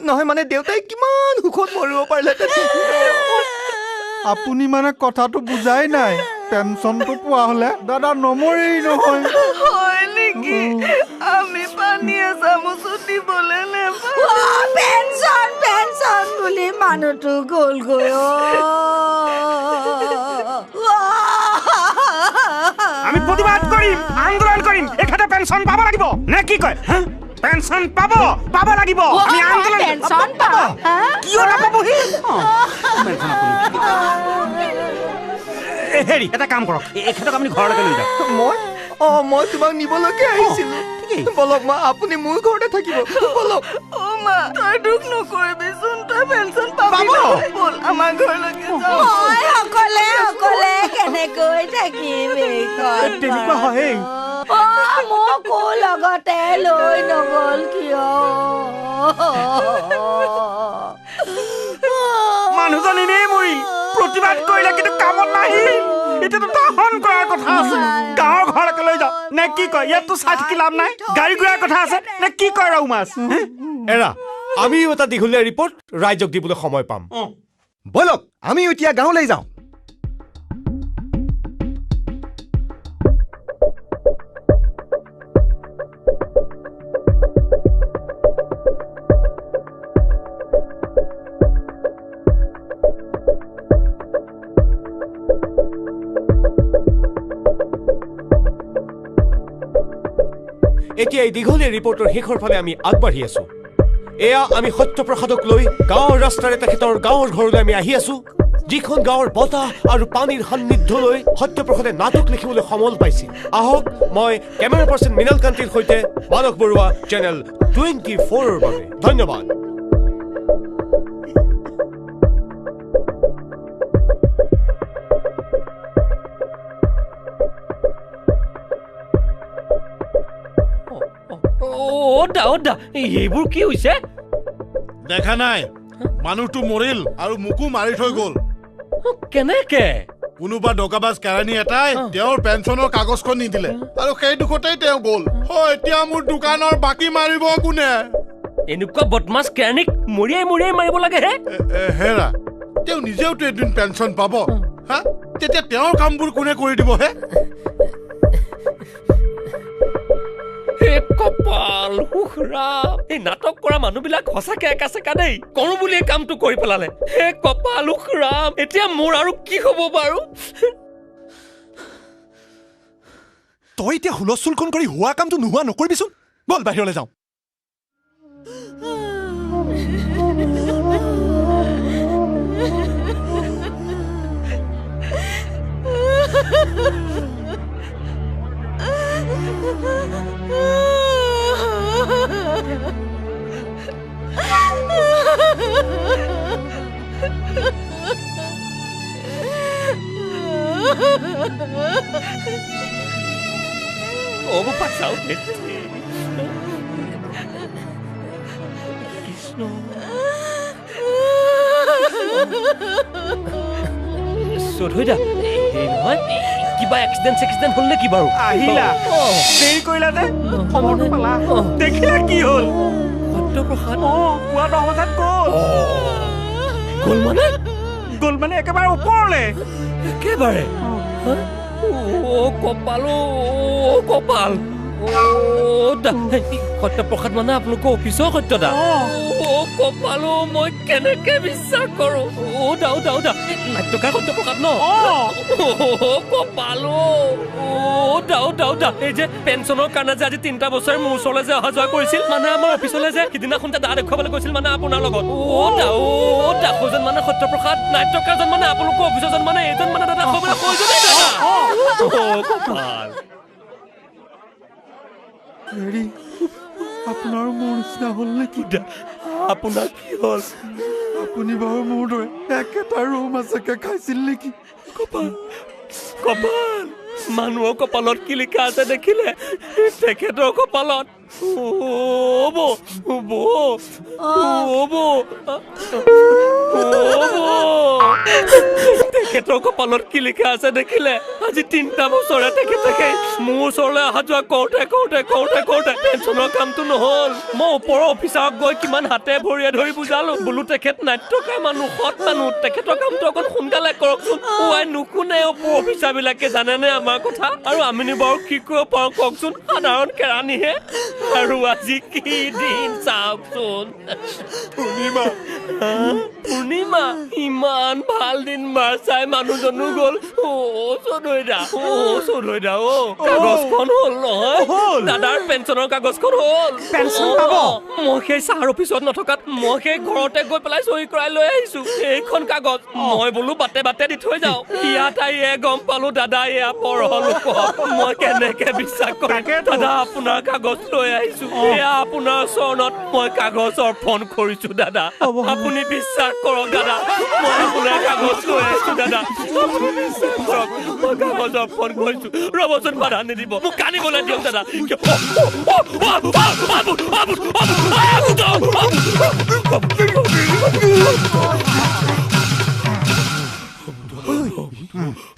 নহয় মানে দেউতাই কিমান সুখত মৰিব পাৰিলে আপুনি মানে কথাটো বুজাই নাই পেঞ্চনটো পোৱা হ'লে দাদা নমৰেই নহয় হয় নেকি আমি পানী এচামুচো দিবলৈ নেপাওঁ পেঞ্চন বুলি মানুহটো গ'লগৈ আমি প্ৰতিবাদ কৰিম আন্দোলন কৰিম এখেতে পেঞ্চন পাব লাগিব নে কি কয় পেঞ্চন পাব লাগিব আমি আন্দোলন পেঞ্চন পাব কিয় নাপাবহি হেৰি এটা কাম কৰক এখেতক আপুনি ঘৰলৈকে লৈ যাওক মই তোমাক নিবলৈকে আহিছিলো বলক মা আপুনি মোৰ ঘৰতে থাকিব বলক মা তই দুখ নকৰিবিচোন তই পেঞ্চন পাবি বল আমাৰ ঘৰলৈকে যাওঁ মই অকলে কেনেকৈ থাকিম তেনেকুৱা হয় মোকো লগতে লৈ নগল কিয় মানুহজন এনেই মৰিল প্ৰতিবাদ কৰিলে কিন্তু কামত নাহিল এতিয়াতো দাহন কৰাৰ কথা আছে গাঁৱৰ ঘৰলৈকে লৈ যাওঁ নে কি কয় ইয়াততো চাই থাকি লাভ নাই গাড়ী ঘূৰাৰ কথা আছে নে কি কয় ৰৌ মাছ এৰা আমিও এটা দীঘলীয়া ৰিপৰ্ট ৰাইজক দিবলৈ সময় পাম বলক আমি এতিয়া গাঁৱলৈ যাওঁ এতিয়া এই দীঘলীয়া ৰিপৰ্টৰ শেষৰ ফালে আমি আগবাঢ়ি আছো এয়া আমি সত্যপ্ৰসাদক লৈ গাঁৱৰ ৰাস্তাৰে তেখেতৰ গাঁৱৰ ঘৰলৈ আমি আহি আছো যিখন গাঁৱৰ বতাহ আৰু পানীৰ সান্নিধ্য লৈ সত্যপ্ৰসাদে নাটক লিখিবলৈ সমল পাইছিল আহক মই কেমেৰা পাৰ্চন মৃণাল কান্তিৰ সৈতে মানস বৰুৱা চেনেল 24ৰ বাবে ধন্যবাদ এইবোৰ কি হৈছে দেখা নাই মানুহটো মৰিল আৰু মোকো মাৰি থৈ গ'ল কেনেকে কোনোবা ডকাবাজ কেৰাণী এটাই তেওঁৰ পেঞ্চনৰ কাগজখন নিদিলে আৰু সেই দুখতেই তেওঁ গ'ল এতিয়া মোৰ দোকানৰ বাকী মাৰিব কোনে এনেকুৱা বদমাছ কেৰাণীক মৰিয়াই মাৰিব লাগে হেৰা তেওঁ নিজেওতো এদিন পেঞ্চন পাব হা তেতিয়া তেওঁৰ কামবোৰ কোনে কৰি দিব কপাল হুখৰাম এই নাটক কৰা মানুহবিলাক সঁচাকে একা দেই কৰো বুলি এই কামটো কৰি পেলালে হে কপাল হুখৰাম এতিয়া মোৰ আৰু কি হ'ব বাৰু তই এতিয়া হুলস্থুলখন কৰি হোৱা কামটো নোহোৱা নকৰিবিচোন বল বাহিৰলৈ যাওঁ Ovo passar o tempo. Krishna. Sorhoida. Ei, নহয় কিবা এক্সিডেন্ট হল নেকি বাৰু আহিলা দেৰি কৰিলা যে খবৰটো পালা দেখিলা কি হল সত্যপ্ৰসাদ পুৱা 10 বজাত গ'ল গ'ল মানে একেবাৰে ওপৰলে একেবাৰে কপাল কপাল সত্যপ্ৰসাদ মানে আপোনালোকৰ অফিচৰ সত্যদা কপাল মই কেনেকে বিশ্বাস কৰো দাও নাট্যকাৰ সত্যপ্ৰসাদ ন কপাল দাও এই যে পেঞ্চনৰ কাৰণে যে আজি 3টা বছৰ মোৰ ওচৰলৈ যে অহা যোৱা কৰিছিল মানে আমাৰ অফিচলৈ যে সিদিনাখন দা দেখুৱাবলৈ গৈছিল মানে আপোনাৰ লগত দাসোজন মানে সত্যপ্ৰসাদ নাট্যকাৰজন মানে আপোনালোকৰ অফিচৰজন মানে এইজন মানে দাদা কপাল হেৰি আপোনাৰ মোৰ নিচিনা হ'ল নেকি? আপোনাৰ কি হ'ল? আপুনি বাৰু মোৰ দৰে একেটা ৰুম আছেকে খাইছিল নেকি? কপাল মানুহৰ কপালত কি লিখা আছে দেখিলে? তেখেতৰ কপালত তেখেতৰ কপালত কি লিখা আছে দেখিলে? আজি 3টা বছৰে তেখেতে মোৰ ওচৰলৈ অহা যোৱা কৰোঁতে পেঞ্চনৰ কামটো নহ'ল। মই ওপৰৰ অফিচাৰক গৈ কিমান হাতে ভৰিয়ে ধৰি বুজালো বোলো তেখেত নাট্যকাৰ মানুহ সৎ মানুহ তেখেতৰ কামটো অকণ সোনকালে কৰকচোন। নুশুনে ওপৰ অফিচাৰবিলাকে জানেনে আমাৰ কথা? আৰু আমিনো বাৰু কি কৰিব পাৰোঁ কওকচোন? সাধাৰণ কেৰাণীহে। আৰু আজি কি দিন চাওকচোন। পূৰ্ণিমা ইমান ভাল দিন মাৰ চাই মানুহজনো গ'ল। চৌধুৰীদা কাগজখন হ'ল নহয় দাদাৰ পেঞ্চনৰ কাগজখন হ'ল। মই সেই চাৰ অফিচত নথকাত মই সেই ঘৰতে গৈ পেলাই চহী কৰাই লৈ আহিছো এইখন কাগজ। মই বোলো বাটে দি থৈ যাওঁ। ইয়াত আহিয়ে গম পালো দাদা এয়া পৰলোক। মই কেনেকে বিশ্বাস কৰিম? দাদা আপোনাৰ কাগজ লৈ আহিছো। এয়া আপোনাৰ চৰণত মই কাগজ অৰ্পণ কৰিছো দাদা। আপুনি বিশ্বাস কৰক দাদা মই আপোনাৰ কাগজ লৈ আহিছো দাদা। আপুনি বিশ্বাস কৰক মই কাগজ অৰ্পণ কৰিছো। ৰবচোন বাধা নিদিব মোক কান্দিবলৈ দিয়ক দাদা।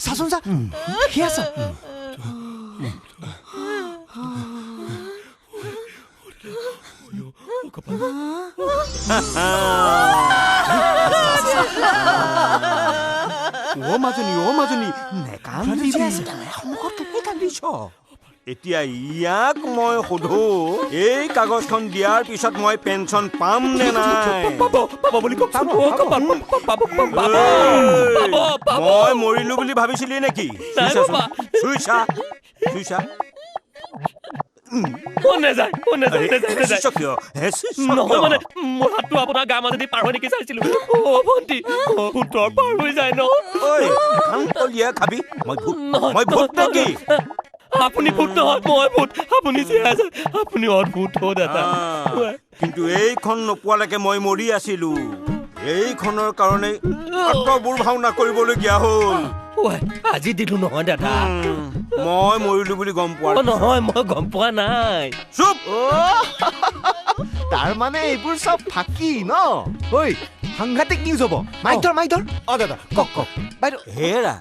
চাচোন চা সেয়া চা মাজনী কান্দিছ। এতিয়া ইয়াক মই সোধো এই কাগজখন দিয়াৰ পিছত মই পেঞ্চন পাম নে নাই? মই মৰিলো বুলি ভাবিছিলি নেকি? চুইছা নহয় মানে মোৰ হাতটো আপোনাৰ গা মাজেদি পাৰ হৈ নেকি চাইছিলো। ভণ্টি ভূতৰ পাৰ হৈ যায় ন। খাবি মই ভূত নেকি? আপুনি ভূত নহয় মই ভূত। আপুনি আপুনি অদ্ভুত দাদা। কিন্তু এইখন নোপোৱালৈকে মই মৰি আছিলো। এইখনৰ কাৰণে বোৰ ভাওনা কৰিবলগীয়া হ'ল। আজি দিলো নহয় দাদা। মই মৰিলো বুলি গম পোৱা নহয় মই গম পোৱা নাই। চুপ। তাৰ মানে এইবোৰ চব ফাঁকি ন? ঐ সাংঘাতিক নিউজ হ'ব। মাইধৰ দাদা কওক বাইদেউ। হেৰা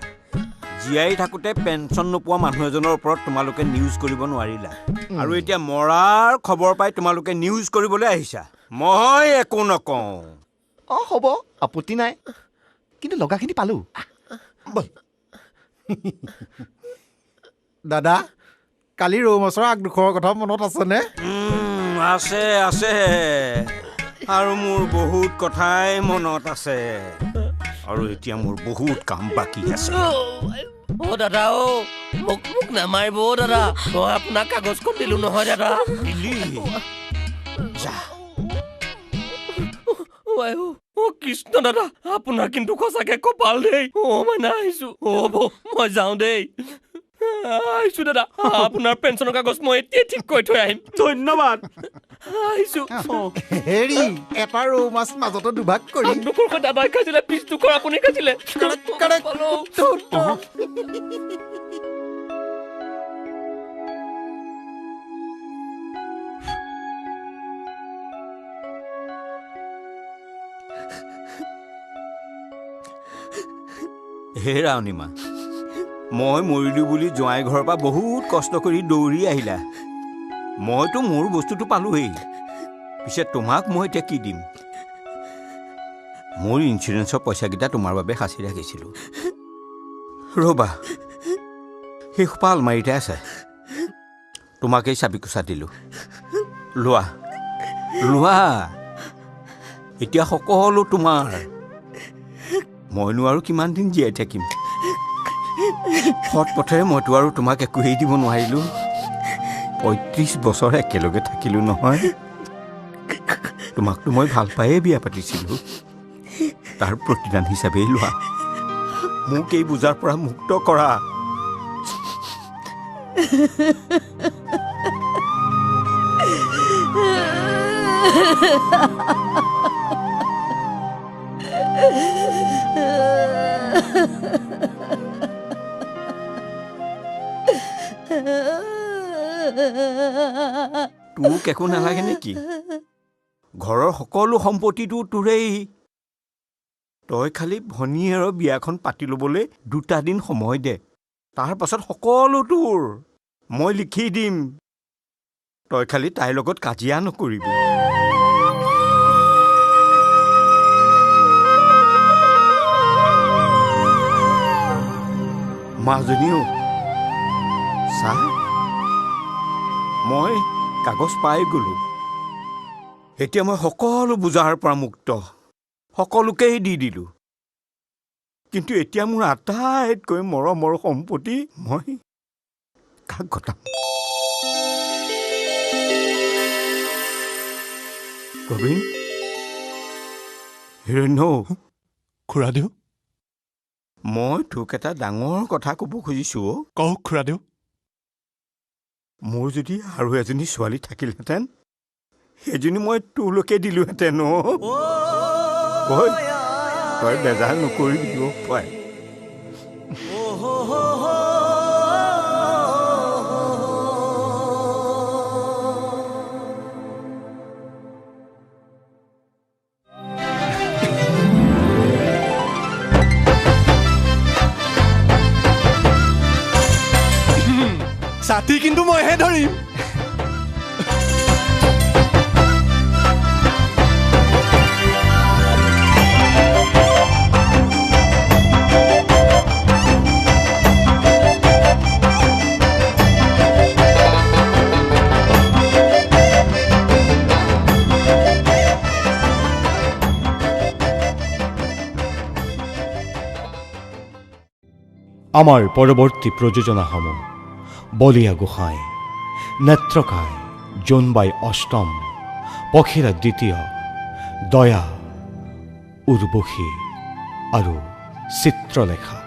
জীয়াই থাকোঁতে পেঞ্চন নোপোৱা মানুহ এজনৰ ওপৰত তোমালোকে নিউজ কৰিব নোৱাৰিলা আৰু এতিয়া মৰাৰ খবৰ পাই তোমালোকে নিউজ কৰিবলৈ আহিছা। মই একো নকওঁ। হ'ব আপত্তি নাই কিন্তু লগাখিনি পালো। দাদা কালি ৰৌ মাছৰ আগদুখৰৰ কথা মনত আছেনে? আছে আৰু মোৰ বহুত কথাই মনত আছে আৰু এতিয়া মোৰ বহুত কাম বাকী আছে। দাদা মোক নামাৰিব দাদা। মই আপোনাক কাগজখন দিলো নহয় দাদা। কৃষ্ণ দাদা আপোনাৰ কিন্তু সঁচাকে কপাল দেই। মানে আহিছো মই যাওঁ দেই। আহিছো দাদা আপোনাৰ পেঞ্চনৰ কাগজ মই এতিয়া ঠিক কৰি থৈ আহিম। ধন্যবাদ। আহিছো। হেৰি এটা ৰৌ মাছ মাজতে দুভাগ কৰি দাদাই খাইছিলে পিছটুকুৰ আপুনি খাইছিলে। হেৰা অনিমা মই মৰিলো বুলি জোঁৱাই ঘৰৰ পৰা বহুত কষ্ট কৰি দৌৰি আহিলা। মইতো মোৰ বস্তুটো পালোহি। পিছে তোমাক মই এতিয়া কি দিম? মোৰ ইঞ্চুৰেঞ্চৰ পইচাকেইটা তোমাৰ বাবে সাঁচি ৰাখিছিলোঁ। ৰ'বা, সেই সোপা আলমাৰিতে আছে। তোমাকেই চাবি কোচা দিলোঁ। লোৱা লোৱা, এতিয়া সকলো তোমাৰ। মইনো আৰু কিমান দিন জীয়াই থাকিম? সৎ পথেৰে মইতো আৰু তোমাক একোৱেই দিব নোৱাৰিলোঁ। 35 বছৰ একেলগে থাকিলোঁ নহয়। তোমাকতো মই ভাল পায়ে বিয়া পাতিছিলোঁ। তাৰ প্ৰতিদান হিচাপেই লোৱা। মোক এই বোজাৰ পৰা মুক্ত কৰা। তোক একো নালাগে নেকি? ঘৰৰ সকলো সম্পত্তিটো তোৰেই। তই খালি ভনীয়েৰৰ বিয়াখন পাতি ল'বলৈ 2 দিন সময় দে। তাৰ পাছত সকলো তোৰ। মই লিখি দিম। তই খালি তাইৰ লগত কাজিয়া নকৰিবি। মাজনীও চা, মই কাগজ পাই গ'লো। এতিয়া মই সকলো বোজাৰ পৰা মুক্ত। সকলোকেই দি দিলোঁ। কিন্তু এতিয়া মোৰ আটাইতকৈ মৰমৰ সম্পত্তি মই কাক ঘটাম? প্ৰবীণ, হিৰণ্য, খুৰাদেউ, মই তোক এটা ডাঙৰ কথা ক'ব খুজিছোঁ। কওক খুৰাদেউ। মোৰ যদি আৰু এজনী ছোৱালী থাকিলহেঁতেন, সেইজনী মই তোলৈকে দিলোহেঁতেন। তই বেজাৰ নকৰিবি পাই। ছাতি কিন্তু মইহে ধৰিম। আমাৰ পৰৱৰ্তী প্ৰযোজনাসমূহ বলিয়া গোসাঁই, নেত্ৰকাই, জোনবাই অষ্টম, পখিলা দ্বিতীয়, দয়া, উৰ্বশী আৰু চিত্ৰলেখা।